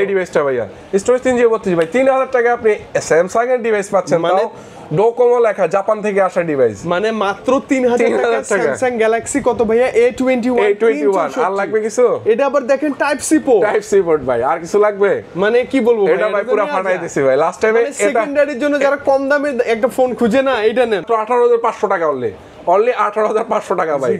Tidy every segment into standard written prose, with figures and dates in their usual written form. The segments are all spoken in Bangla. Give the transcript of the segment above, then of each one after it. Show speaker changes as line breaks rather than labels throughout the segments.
এই ডিভাইসটা ভাইয়া স্টোরেজ 3GB ভাই 3000 টাকা আপনি স্যামসাং এর ডিভাইস পাচ্ছেন মানে ডোকোমো লেখা জাপান থেকে আসা ডিভাইস
মানে মাত্র 3000 টাকা স্যামসাং গ্যালাক্সি কত ভাইয়া A21
আর লাগবে কিছু
এটা আবার দেখেন টাইপ সি পোর্ট
ভাই আর কিছু লাগবে
মানে কি বলবো
এটা ভাই পুরো ফাটাই দিছি ভাই লাস্ট টাইমে
এটা সেকেন্ডারির জন্য যারা কম দামে একটা ফোন খুঁজে না এটা নেন
তো 18500 টাকা অনলি 18500 টাকা ভাই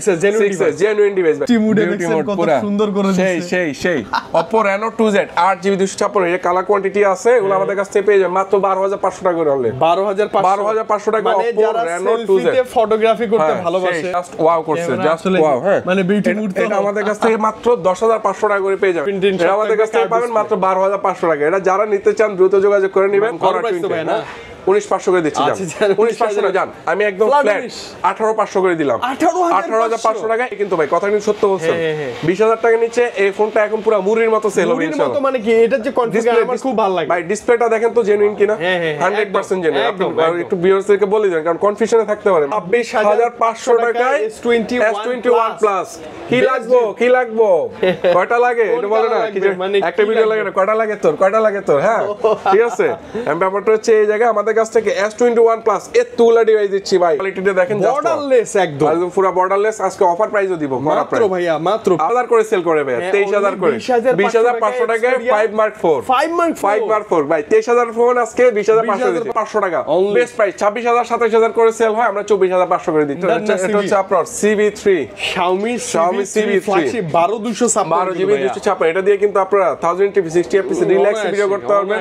জেনুইন ডিভাইস ভাই
টিমুডে দেখছেন কত সুন্দর করে দিয়েছে
সেই Oppo Reno 2Z 8GB 256 এর কালার কোয়ান্টিটি আছে এগুলো আমাদের কাছে পেয়ে যাবেন মাত্র 12500 টাকা করে অনলি 12500 টাকা
মানে
Oppo Reno 2Z
সেলফিতে ফটোগ্রাফি করতে ভালোবাসে
জাস্ট ওয়াও করছে জাস্ট ওয়াও হ্যাঁ
মানে বিউটি মুড তো
এটা আমাদের কাছ থেকে মাত্র 10500 টাকা করে পেয়ে যাবেন এটা আমাদের কাছ থেকে পাবেন মাত্র 12500 টাকা এটা যারা নিতে চান দ্রুত যোগাযোগ করে নেবেন করা 19500 করে দিচ্ছি জান 19500 না জান আমি একদম ফ্ল্যাট 18500 করে দিলাম 18500 টাকা কিন্তু ভাই কথা কিন্তু সত্য বলছেন 20000 টাকা নিচে এই ফোনটা এখন পুরো মুড়ির মতো সেল হবে ইনশাআল্লাহ
মানে কি এটা যে কনফিগার আমার খুব ভালো লাগে
ভাই ডিসপ্লেটা দেখেন তো জেনুইন কিনা 100% জেনুইন আপনি একটু ভিউয়ার্সদেরকে বলে দেন কারণ কনফিউশনে থাকতে পারে 26500 টাকায় S21 প্লাস কি লাগবে কয়টা লাগে এটা বলে না কি একটা ভিডিও লাগে না কয়টা লাগে তোর হ্যাঁ ঠিক আছে আমি ব্যাপারটা হচ্ছে এই জায়গা আমাদের কাছ থেকে S21 প্লাস এতগুলা ডিভাইস দিচ্ছি ভাই কোয়ালিটিটা দেখেন
বর্ডারলেস একদম
পুরো বর্ডারলেস আজকে অফার প্রাইসও দিব
মাত্র ভাইয়া মাত্র
1000 করে সেল করে ভাই 23000 করে 20500 টাকায় 5 Mark 4 ভাই 23000 ফোন আজকে 20500 টাকা বেস্ট প্রাইস 26000 27000 করে সেল হয় আমরা 24500 করে দিচ্ছি এটা হচ্ছে আপনার CV3 Xiaomi CV3
flagship
12GB 256 এটা দিয়ে কিন্তু আপনারা 1080p 60fps রিল্যাক্স ভিডিও করতে পারবেন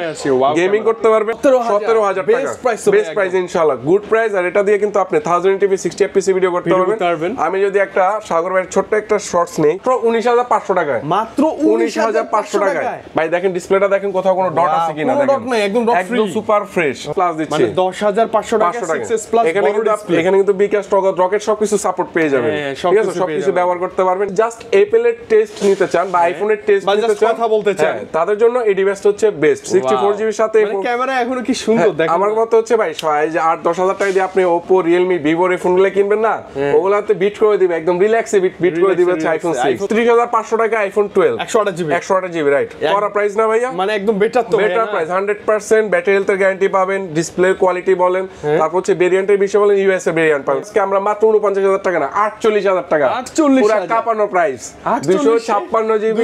গেমিং করতে পারবেন 17000 টাকা বেস্ট প্রাইস ইনশাআল্লাহ গুড প্রাইস আর এটা দিয়ে কিন্তু আপনি 1080p 60fps ভিডিও করতে পারবেন আমি যদি একটা সাগর ভাইয়ের ছোট্ট একটা শর্টস নেই তো 19500 টাকায়
মাত্র
19500 টাকায় ভাই দেখেন ডিসপ্লেটা দেখেন কোথাও কোনো ডট আছে কিনা দেখেন
ডট নাই একদম ডট ফ্রি
একদম সুপার ফ্রেশ প্লাস দিচ্ছি
মানে 10500 টাকা 6s প্লাস
এখানে কিন্তু বিকাশ রকেট সবকিছু সাপোর্ট পেয়ে যাবেন ঠিক আছে সবকিছু ব্যবহার করতে পারবেন জাস্ট অ্যাপল এর টেস্ট নিতে চান বা আইফোনের টেস্ট নিতে চান
কথা বলতে চান
তাদের জন্য এই ডিভাইসটা হচ্ছে বেস্ট 64GB এর সাথে
ক্যামেরা এখনো কি সুন্দর দেখেন
আমার মত হচ্ছে ভাই এই যে 8-10,000 টাকা দিয়ে আপনি Oppo Realme Vivo এর ফোনগুলো কিনবেন না ওগুলাতে বিট করে দিবে একদম রিল্যাক্সে বিট করে দিবে আইফোন 6 30500 টাকা আইফোন 12 128GB রাইট করা প্রাইস না ভাইয়া
মানে একদম বেটার তো
বেটার প্রাইস 100% ব্যাটারি হেলথের গ্যারান্টি পাবেন ডিসপ্লে কোয়ালিটি বলেন তারপর হচ্ছে ভেরিয়েন্টের বিষয় বলেন ইউএস এর ভেরিয়েন্ট পাবেন আজকে আমরা মাত্র 49000 টাকা না 48000 টাকা পুরো কাপানো প্রাইস 256GB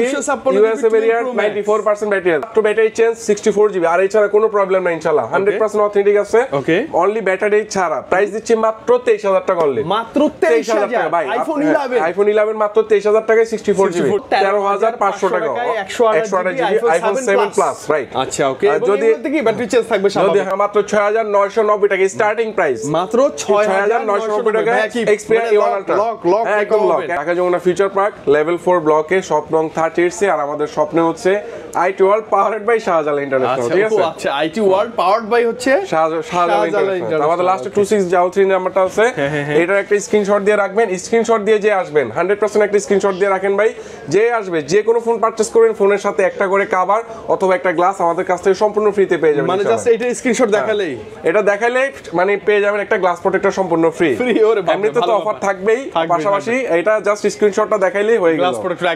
ইউএস এর ভেরিয়েন্ট 94% ব্যাটারি হেলথ তো ব্যাটারি চেঞ্জ 64GB আর এছাড়া কোনো প্রবলেম নাই ইনশাআল্লাহ 100% অথেন্টিক আছে অনলি ব্যাটারি ছাড়া প্রাইস দিচ্ছি মাত্র 23000 টাকা অনলি
মাত্র 23000 টাকা ভাই
আইফোন 11 মাত্র 23000 টাকায় 64GB 13500 টাকা 128GB আইফোন 7 প্লাস রাইট
আচ্ছা ওকে যদি কি ব্যাটারি চেঞ্জ থাকবে
যদি মাত্র 6990 টাকা স্টার্টিং প্রাইস
মাত্র
6990 টাকা Xperia A1 Ultra একদম lock Dhaka Jamuna Future Park level 4 ব্লকে শপ নং 38 আর আমাদের স্বপ্নে হচ্ছে IT World powered by Shahjalal International ঠিক আছে
আচ্ছা IT ওয়ার্ল্ড পাওয়ারড বাই হচ্ছে
শাহজালাল ইন্টারন্যাশনাল আমাদের লাস্ট 2603 নাম্বারটা আছে এটার একটা স্ক্রিনশট দিয়ে রাখবেন স্ক্রিনশট দিয়ে যে আসবেন 100% একটা স্ক্রিনশট দিয়ে রাখেন ভাই যে আসবে যে কোনো ফোন পারচেজ করবেন ফোনের সাথে একটা করে কভার অথবা একটা গ্লাস আমাদের কাছ থেকে সম্পূর্ণ ফ্রিতে পেয়ে যাবেন
মানে জাস্ট এটা স্ক্রিনশট দেখালেই
এটা দেখাইলে মানে পেয়ে যাবেন একটা গ্লাস প্রোটেক্টর সম্পূর্ণ ফ্রি এমনিতে তো অফার থাকবেই পাশাপাশি এটা জাস্ট স্ক্রিনশটটা দেখাইলেই হয়ে গেল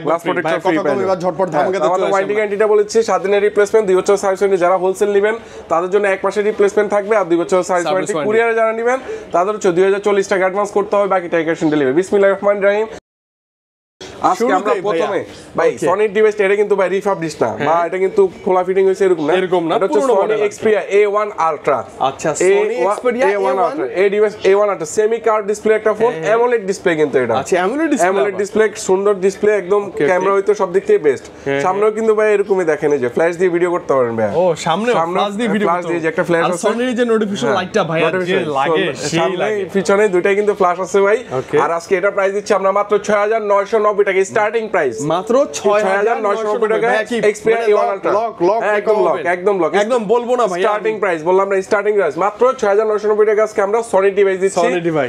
গ্লাস প্রোটেক্টর ফ্রি কত এবার ঝটপট ধামাকা দিতে
আমাদের ওয়ারেন্টি গ্যারান্টিটা বলেছি 7 দিনের রিপ্লেসমেন্ট 2 বছর সার্ভিস ওয়ারেন্টি যারা হোলসেল নেবেন তাদের জন্য 1 মাসের রিপ্লেসমেন্ট থাকবে আর 2 বছর সার্ভিস ওয়ারেন্টি কুরিয়ারে যারা নেবেন তাদের হচ্ছে 2040 টাকা অ্যাডভান্স করতে হবে বাকি টাকা ক্যাশ অন ডেলিভারি বিসমিল্লাহির রহমানির রহিম আজকে আমরা প্রথমে ভাই সনি ডিভাইস এটা কিন্তু ভাই রিফাবলিশ না বা এটা কিন্তু খোলা ফিটিং হইছে এরকম না এটা হচ্ছে সনি Xperia A1 Ultra
আচ্ছা সনি Xperia A1 Ultra
এই device A1 Ultra semi curve display একটা ফোন AMOLED ডিসপ্লে কিন্তু এটা
আচ্ছা AMOLED
ডিসপ্লে সুন্দর ডিসপ্লে একদম ক্যামেরা হইতো সব দিক থেকে বেস্ট সামনেও কিন্তু ভাই এরকমই দেখেন এই যে ফ্ল্যাশ দিয়ে ভিডিও করতে পারেন ভাই
ও সামনে ফ্ল্যাশ দিয়ে ভিডিও
ফ্ল্যাশ দিয়ে যে একটা ফ্ল্যাশ আছে
সনির যে নোটিফিকেশন লাইটটা ভাই যে লাগে সেই লাগে
পিছনে দুইটাই কিন্তু ফ্ল্যাশ আছে ভাই আর আজকে এটা প্রাইস দিচ্ছি আমরা মাত্র 6990 টাকা স্টার্টিং প্রাইস
মাত্র 6990 টাকা
Xperia A1 Ultra একদম বলবো না ভাই
স্টার্টিং
প্রাইস বললাম না স্টার্টিং প্রাইস মাত্র 6990 টাকা আজকে আমরা সনি ডিভাইস দিচ্ছি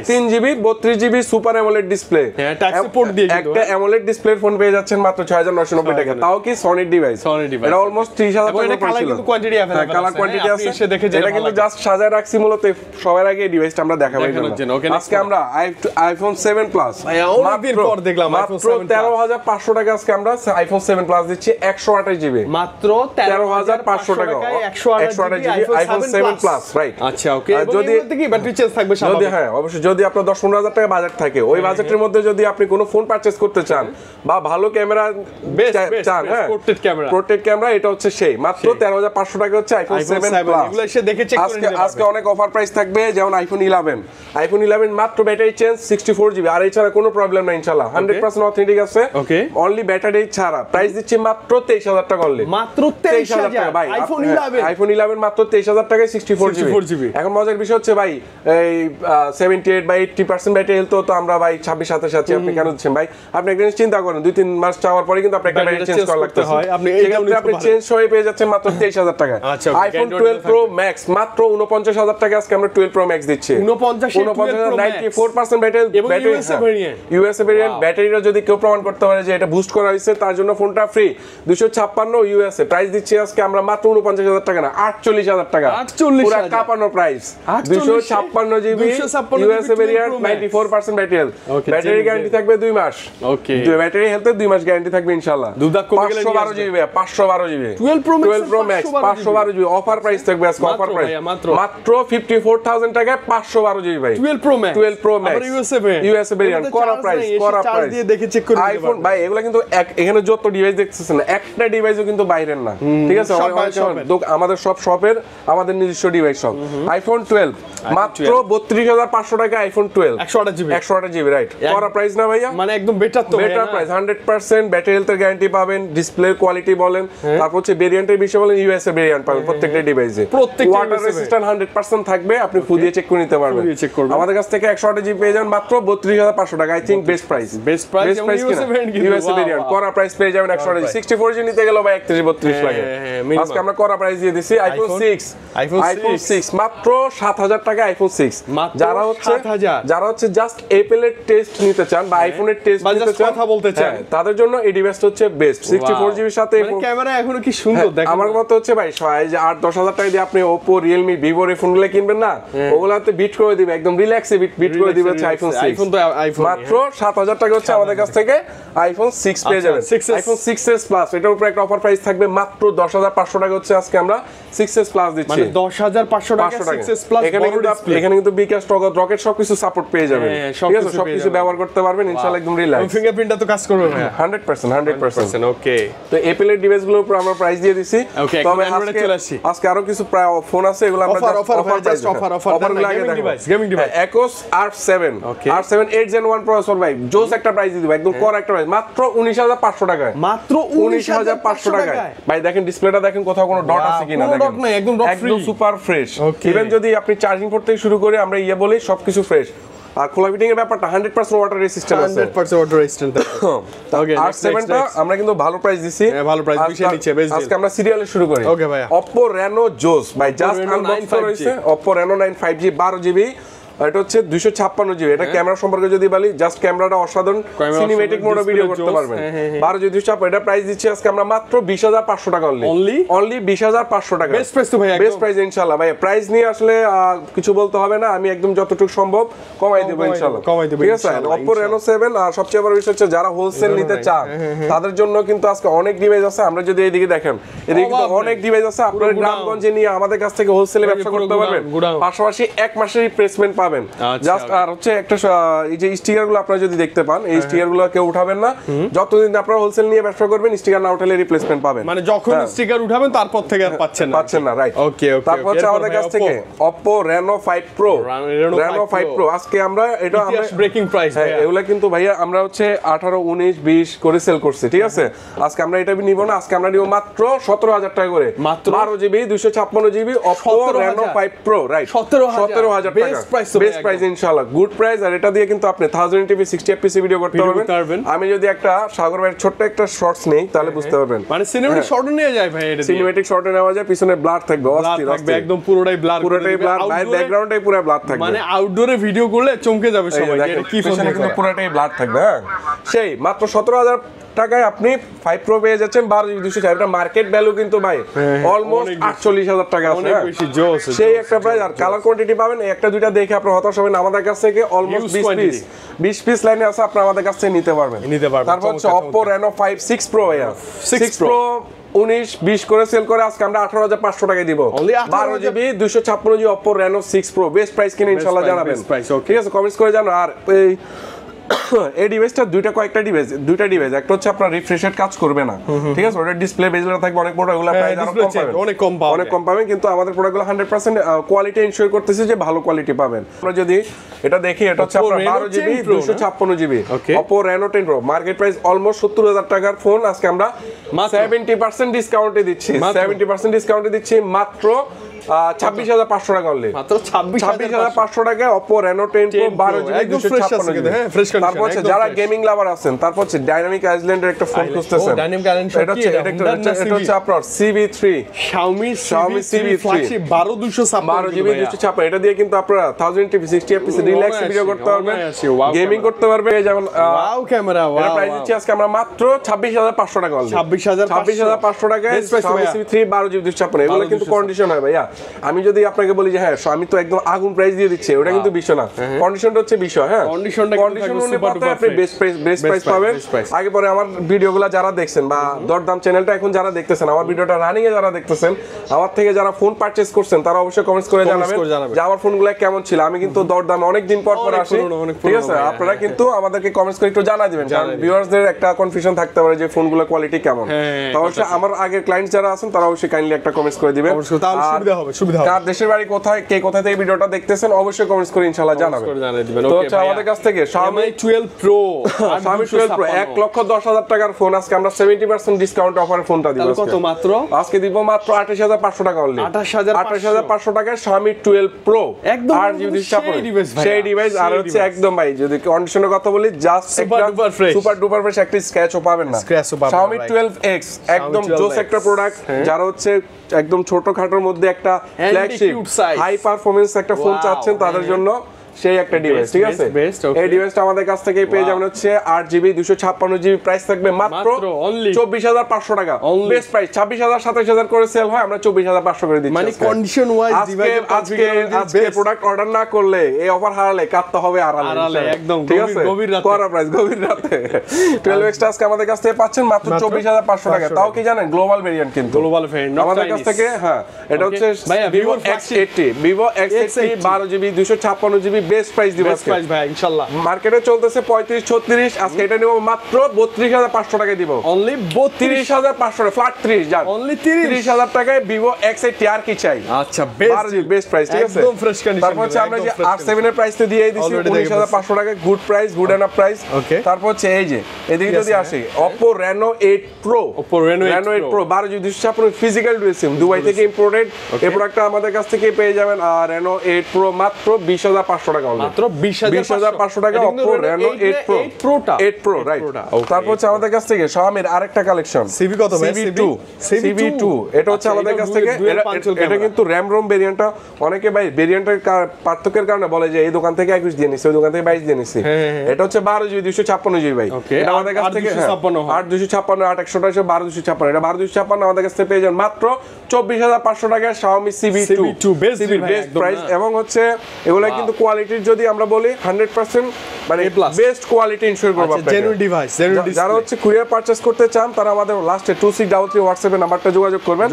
3GB 32GB super AMOLED display
type C port দিয়ে
একটা AMOLED ডিসপ্লের ফোন পেয়ে যাচ্ছেন মাত্র 6990 টাকা তাও কি সনি ডিভাইস এটা অলমোস্ট 30000 টাকা
কালার কিন্তু কোয়ান্টিটি अवेलेबल আছে
কালার কোয়ান্টিটি আছে
এসে দেখে
এটা কিন্তু জাস্ট সাজায় রাখছি মূলত সবার আগে এই ডিভাইসটা আমরা দেখাবো আজকে আমরা আইফোন 7 প্লাস
ভাই অনেকদিন পর দেখলাম
আইফোন 7 13,500 টাকা আজকে আমরা আইফোন 7 প্লাস দিচ্ছি 128 জিবি
মাত্র
13,500 টাকা 128 জিবি আইফোন 7 প্লাস রাইট।
আচ্ছা ওকে,
যদি
কি ব্যাটারি চেঞ্জ থাকবে
যদি
স্বাভাবিক?
হ্যাঁ অবশ্যই, যদি আপনার 10-15,000 টাকা বাজেট থাকে, ওই বাজেটের মধ্যে যদি আপনি কোনো ফোন পারচেজ করতে চান বা ভালো ক্যামেরা চান, হ্যাঁ প্রোটেক্ট ক্যামেরা, এটা হচ্ছে সেই মাত্র 13,500 টাকা হচ্ছে আইফোন 7 প্লাস।
এগুলো এসে দেখে চেক করে নিতে
আজকে অনেক অফার প্রাইস থাকবে, যেমন আইফোন 11 মাত্র ব্যাটারি চেঞ্জ 64 জিবি, আর এছাড়া কোনো প্রবলেম নাই ইনশাআল্লাহ, 100% অথেন্টিক আছে। অনলি ব্যাটারি ছাড়া প্রাইস দিচ্ছি মাত্র 23,000 টাকা অনলি,
মাত্র 23,000 টাকা ভাই।
আইফোন 11 মাত্র 23,000 টাকায় 64 জিবি। এখন মজার বিষয় হচ্ছে ভাই, এই 78 বা 80% ব্যাটারি হেলথ তো আমরা ভাই 26-27 আছি, আপনি কেন দিচ্ছেন ভাই? আপনি একটা জিনিস চিন্তা করেন, 2-3 মাস চাওয়ার পরে কিন্তু আপনাকে ব্যাটারি চেঞ্জ করা লাগতে হয়, আপনি চেঞ্জ হয়ে পেয়ে যাচ্ছেন মাত্র 23,000 টাকা। আইফোন 12 প্রো ম্যাক্স মাত্র 49,000 টাকা আজকে আমরা 12 প্রো ম্যাক্স দিচ্ছি, 94% ব্যাটারি, ইউএসএ ভেরিয়েন্ট। ব্যাটারিটা যদি কেউ প্রমাণ করতে পারে যে এটা বুস্ট করা হয়েছে, তার জন্য ফোনটা ফ্রি। 256 ইউএসএ প্রাইস দিচ্ছি আজকে আমরা মাত্র 49,000 টাকা না 48,000 টাকা, পুরো কাপানো price. 256 GB USA variant, 94% battery health, battery guarantee থাকবে 2 মাস। ওকে, ব্যাটারি হেলথে 2 মাস গ্যারান্টি থাকবে ইনশাআল্লাহ। 512 GB 12 pro max 512 GB offer price থাকবে আজকে, অফার প্রাইস মাত্র 54,000 টাকায় 512 জিবি ভাই। 12 প্রো ম্যাক্স ইউএসএ ভেরিয়েন্ট, করা প্রাইস
দিয়ে দেখে চেক করে
আইফোন ভাই। এগুলা কিন্তু এখানে যত ডিভাইস দেখতেছেন, একটা ডিভাইসও কিন্তু বাইরের না, ঠিক আছে? আমাদের সব শপের, আমাদের নিজস্ব ডিভাইস সব। আইফোন 12 মাত্র 32,500 টাকা আইফোন 12 128 জিবি রাইট, করা প্রাইস না ভাইয়া?
মানে একদম বেটার তো,
বেটার প্রাইস, 100% ব্যাটারি হেলথের গ্যারান্টি পাবেন, ডিসপ্লে কোয়ালিটি বলেন, তারপর হচ্ছে ভেরিয়েন্টের বিষয় বলেন, ইউএসএ ভেরিয়েন্ট পাবেন প্রত্যেকটা ডিভাইসে, ওয়াটার রেজিস্ট্যান্ট 100% থাকবে, আপনি ফুদিয়ে চেক করে নিতে পারবেন। আমাদের কাছ থেকে 128 জিবি পেয়ে যাবেন মাত্র 32,500 টাকা, I think best price USA variant, করা প্রাইস পেয়ে যাবেন 128। 64 জি নিতে গেল ভাই 31-32 লাগে, আজকে আমরা করা প্রাইস দিয়ে দিছি। আইফোন 6 মাত্র 7,000 টাকা আইফোন 6। যারা হচ্ছে জাস্ট অ্যাপলের টেস্ট নিতে চান বা আইফোনের টেস্ট নিতে চান, কথা বলতে চান, তাদের জন্য এই ডিভাইসটা হচ্ছে বেস্ট। 64 জিবির সাথে
ক্যামেরা এখনো কি সুন্দর দেখেন,
আমার মত হচ্ছে ভাই 8-10,000 টাকা দিয়ে আপনি Oppo, Realme, Vivo এর ফোনগুলো কিনবেন না, ওগুলাতে বিট করে দিবে, একদম রিল্যাক্সে বিট করে দিবে হচ্ছে আইফোন 6। মাত্র 7,000 টাকা হচ্ছে আমাদের কাছ থেকে আইফোন 6 পেয়ে যাবেন। আইফোন 6s প্লাস, এটার উপরে একটা অফার প্রাইস থাকবে মাত্র 10,500 টাকা হচ্ছে আজকে আমরা 6s প্লাস দিচ্ছি,
মানে 10,500 টাকা 6s প্লাস।
এখানে কিন্তু বিকাশ, রকেট সবকিছু সাপোর্ট পেয়ে যাবেন, ঠিক আছে? সবকিছু ব্যবহার করতে পারবেন ইনশাআল্লাহ, একদম রিল্যাক্স।
ফিঙ্গারপ্রিন্টটা তো কাজ করবে ভাই
100%।
ওকে,
তো অ্যাপলের ডিভাইসগুলোর উপর আমরা প্রাইস দিয়ে দিছি। তবে আজকে আরো কিছু ফোন আছে, এগুলো আমরা gaming device Ecos R7 8 Gen 1 processor ভাই, জোস একটা প্রাইস দিয়ে দিব, একদম কর একটা প্রাইস মাত্র 19,500 টাকায়,
মাত্র
19,500 টাকায় ভাই। দেখেন ডিসপ্লেটা, দেখেন কোথাও কোনো ডট আছে কিনা, দেখেন একদম সুপার ফ্রেশ। ইভেন যদি আপনি চার্জিং করতে শুরু করে আমরা বলি সবকিছু ফ্রেশ। আর খোলা ফিটিং এর ব্যাপারটা 100% ওয়াটার রেজিস্ট্যান্ট আছে,
100% ওয়াটার রেজিস্ট্যান্ট।
ওকে, R7 টা আমরা কিন্তু ভালো প্রাইস দিছি,
ভালো প্রাইস বিষয় নিচে বেশ।
আজকে আমরা সিরিয়ালে শুরু করি।
ওকে ভাই,
Oppo Reno Jose ভাই, জাস্ট আনবক্স করা হইছে। Oppo Reno 9 5G 12 জিবি, এটা হচ্ছে 256 জিবি। এটা ক্যামেরা সম্পর্কে যদি বলি, জাস্ট ক্যামেরাটা অসাধারণ, সিনেমেটিক মোডে ভিডিও করতে পারবেন। 12 জিবি 256, এটা প্রাইস দিচ্ছি আজকে আমরা মাত্র 20,500 টাকা অনলি 20,500 টাকা।
বেস্ট প্রাইস তো ভাই,
বেস্ট প্রাইস ইনশাআল্লাহ ভাই। প্রাইস নিয়ে আসলে কিছু বলতে হবে না, আমি একদম যতটুকু সম্ভব কমাই দেব ইনশাআল্লাহ, ঠিক আছে? Oppo Reno 7। আর সবচেয়ে বড় বিষয় হচ্ছে যারা হোলসেল নিতে চান, তাদের জন্য কিন্তু আজকে অনেক ডিভাইস আছে। আমরা যদি এইদিকে দেখেন, এদিকে কিন্তু অনেক ডিভাইস আছে, আপনারা গ্রামগঞ্জে নিয়ে আমাদের কাছ থেকে হোলসেলে ব্যবসা করতে পারবেন, পাশাপাশি 1 মাসের রিপ্লেসমেন্ট পাবেন। জাস্ট আর হচ্ছে একটা, এই যে স্টিকার গুলো আপনারা যদি দেখতে পান, এই স্টিকার গুলো কেউ উঠাবেন না, যতদিন আপনারা হোলসেল নিয়ে ব্যবসা করবেন, স্টিকার না উঠালে রিপ্লেসমেন্ট পাবেন।
মানে যখন স্টিকার উঠাবেন তারপর থেকে আর পাচ্ছেন না,
রাইট? ওকে, তারপর হচ্ছে আমাদের কাছ থেকে Oppo Reno 5 Pro আজকে আমরা এটা
ব্রেকিং প্রাইস।
এগুলা কিন্তু ভাইয়া আমরা হচ্ছে 18, 19, 20 করে সেল করছি, ঠিক আছে? আজকে আমরা এটা নিব না, আজকে আমরা নিব মাত্র 17,000 টাকা করে, মাত্র 12 GB 256 GB Oppo Reno 5 Pro right, 17,000 টাকা বেস্ট প্রাইস ইনশাআল্লাহ, গুড প্রাইস। আর এটা দিয়ে কিন্তু আপনি 1080p 60fps ভিডিও করতে পারবেন। আমি যদি একটা সাগর ভাইয়ের ছোট্ট একটা শর্টস নেই, তাহলে বুঝতে পারবেন,
মানে সিনেমেটিক শর্ট নিয়ে যায় ভাই, এটা
সিনেমেটিক শর্টে নেওয়া যায়, পিছনে ব্লার থাকবে, অস্থির
একদম পুরোটাই ব্লার,
ব্যাকগ্রাউন্ডটাই পুরো ব্লার থাকবে,
মানে আউটডোরে ভিডিও করলে চমকে যাবে সবাই, এটা কি
পিছনে কিন্তু পুরোটাই ব্লার থাকবে। হ্যাঁ, সেই মাত্র 17,000 টাকায় আপনি 5 Pro পেয়ে যাচ্ছেন 12 GB 200 এটা মার্কেট ভ্যালু কিন্তু ভাই অলমোস্ট 48,000 টাকা আছে।
অনেক বেশি জোস
সেই একটা প্রাইস। আর কালার কোয়ান্টিটি পাবেন একটা দুইটা দেখে আপনি হতাশ হবেন। আমাদের কাছ থেকে অলমোস্ট 20 পিস লাইনে আছে, আপনি আমাদের কাছ থেকে নিতে পারবেন। তারপর হচ্ছে Oppo Reno 5 6 Pro 6 Pro 19-20 করে সেল করে আজকে আমরা 18,500 টাকায় দিব। 12 GB 256 GB Oppo Reno 6 Pro best price কিনে ইনশাআল্লাহ জানাবেন। ঠিক আছে, কমেন্টস করে জানান। আর এই ডিভাইসটা দুইটা ডিভাইস, একটা হচ্ছে আপনার রিফ্রেশের কাজ করবে না, ঠিক আছে, ওটা ডিসপ্লে বেজলা থাকবে অনেক বড়, ওগুলা প্রাইস আরো কম পাবেন, অনেক কম পাবেন, কিন্তু আমাদের প্রোডাক্টগুলো 100% কোয়ালিটি এনশিওর করতেছে যে ভালো কোয়ালিটি পাবেন। আমরা যদি এটা দেখি, এটা হচ্ছে আপনার 12 GB 256 GB Oppo Reno 10 Pro market price almost 70,000 টাকার ফোন আজকে আমরা 70% ডিসকাউন্টে দিচ্ছি, 70% ডিসকাউন্টে দিচ্ছি মাত্র 26,500 টাকা অনলি,
মাত্র
26,500 টাকায় Oppo Reno 10 Pro 12 GB 256 GB। তারপর হচ্ছে যারা গেমিং লাভার আছেন, তারপর হচ্ছে ডাইনামিক আইল্যান্ডের একটা ফোন খুঁজতেছেন, এটা হচ্ছে আপনার CV3 Xiaomi CV3 flagship 12 GB 256, এটা দিয়ে কিন্তু আপনারা 1080p 60fps রিল্যাক্স ভিডিও করতে পারবেন, গেমিং করতে পারবেন। যেমন ওয়াও ক্যামেরা, এটা প্রাইস দিচ্ছি আজকে আমরা মাত্র 26,500 টাকা অনলি, 26,500 টাকায় Xiaomi CV3 12 GB 256। এগুলো কিন্তু কন্ডিশন হয় ভাইয়া। আমি যদি আপনাকে বলি যে হ্যাঁ আমি তো একদম আগুন প্রাইস দিয়ে দিচ্ছি, ওটা কিন্তু বিষয় না, কন্ডিশনটা হচ্ছে বিষয়। হ্যাঁ, কন্ডিশন অনুপাতে আপনি বেস্ট প্রাইস পাবেন। আগে পরে আমার ভিডিওগুলো যারা দেখছেন বা দরদাম চ্যানেলটা এখন যারা দেখতেছেন, আমার ভিডিওটা রানিং এ যারা দেখতেছেন, আমার থেকে যারা ফোন পারচেজ করছেন, তারা অবশ্যই কমেন্টস করে জানাবেন যে আমার ফোনগুলো কেমন ছিল। আমি কিন্তু দরদাম অনেক দিন পর আসি, ঠিক আছে, আপনারা কিন্তু আমাদেরকে কমেন্টস করে একটু জানা দিবেন, কারণ ভিউয়ার্সদের একটা কনফিউশন থাকতে পারে যে ফোনগুলো কোয়ালিটি কেমন। অবশ্যই আমার আগের ক্লায়েন্ট যারা আছেন তারা অবশ্যই কাইন্ডলি একটা কমেন্টস করে দিবেন। কার দেশের বাড়ি কোথায়, কে কোথা থেকে ভিডিওটা দেখতেছেন অবশ্যই কমেন্টস করে ইনশাআল্লাহ জানাবেন। তো হচ্ছে আমাদের কাছ থেকে Xiaomi 12 Pro 1,10,000 টাকার ফোন আজকে আমরা 70% ডিসকাউন্ট অফারে ফোনটা দিব।
কত মাত্র?
আজকে দিব মাত্র 28,500 টাকা অনলি, 28,500 টাকায় Xiaomi 12 Pro
একদম
সেই ডিভাইস। আর হচ্ছে একদম ভাই যদি কন্ডিশনের কথা বলি, জাস্ট সুপার ডুপার ফ্রেশ, একটা স্ক্র্যাচও পাবেন না। Xiaomi 12X একদম জোস একটা প্রোডাক্ট, যারা হচ্ছে একদম ছোটখাটোর মধ্যে একটা ফ্ল্যাগশিপ হাই পারফরম্যান্স একটা ফোন চাচ্ছেন, তাদের জন্য সেই একটা ডিভাইস। ঠিক আছে, এই ডিভাইসটা আমাদের কাছ থেকে পেয়ে যাবেন হচ্ছে 8GB 256GB, প্রাইস থাকবে মাত্র 24,500 টাকা। বেস্ট প্রাইস 26,000 27,000 করে সেল হয়, আমরা 24,500 করে দিচ্ছি।
মানে কন্ডিশন ওয়াইজ
আজকে প্রোডাক্ট অর্ডার না করলে এই অফার হারালে কাটতে হবে আড়ালে একদম, ঠিক আছে, গভীর রাতে 12X আজকে আমাদের কাছ থেকে পাচ্ছেন মাত্র 24,500 টাকা। তাও কি জানেন, গ্লোবাল ভেরিয়েন্ট, কিন্তু
গ্লোবাল ভেরিয়েন্ট আমাদের
কাছ থেকে। হ্যাঁ, এটা হচ্ছে Vivo X80 12GB 256GB best price দিব আজকে
ভাই ইনশাআল্লাহ।
মার্কেটে চলতেছে 35-36, আজকে এটা নিব মাত্র 32,500 টাকায় দিব,
অনলি
32,500 ফ্ল্যাট 30 জান,
অনলি
30,000 টাকায় Vivo X80 আর কি চাই।
আচ্ছা,
বেস্ট প্রাইস, ঠিক আছে,
একদম ফ্রেশ কন্ডিশন।
তারপর হচ্ছে আমরা যে R7 এর প্রাইস তো দিয়েই দিছি 19,500 টাকায়, good price, good enough price. তারপর হচ্ছে এই যে এদিকে যদি আসি, Oppo Reno 8 Pro 12GB 256 physical dual SIM, Dubai থেকে ইম্পোর্টেড। এই প্রোডাক্টটা আমাদের কাছ থেকে পেয়ে যাবেন। আর Reno 8 Pro মাত্র 20,500 টাকা,
মাত্র 20,500
টাকা Oppo Reno 8 Pro রাইট। তারপর হচ্ছে আমাদের কাছ থেকে Xiaomi এর আরেকটা কালেকশন CV কত ভাই? CV2 এটা হচ্ছে আমাদের কাছ থেকে, এটা কিন্তু RAM ROM ভেরিয়েন্টটা। অনেকে ভাই ভেরিয়েন্টের পার্থক্যের কারণে বলে যে এই দোকান থেকে 21 দিয়ে নিছি, ওই দোকান থেকে 22 দিয়ে নিছি। এটা হচ্ছে 12GB 256GB ভাই, এটা আমাদের কাছ থেকে 8,256 8,128 12,256, এটা 12,256 আমাদের কাছ থেকে পেয়ে যান মাত্র 24,500 টাকায় Xiaomi CV2 বেস্ট প্রাইস। এবং হচ্ছে এগুলা কিন্তু কোয়ালিটির যদি আমরা বলি 100% মানে বেস্ট কোয়ালিটি ইনশিওর করব আপনাকে,
জেনুইন ডিভাইস।
যারা হচ্ছে কুরিয়ার পারচেজ করতে চান তারা আমাদের লাস্টে 2633 হোয়াটসঅ্যাপে নাম্বারটা যোগাযোগ করবেন।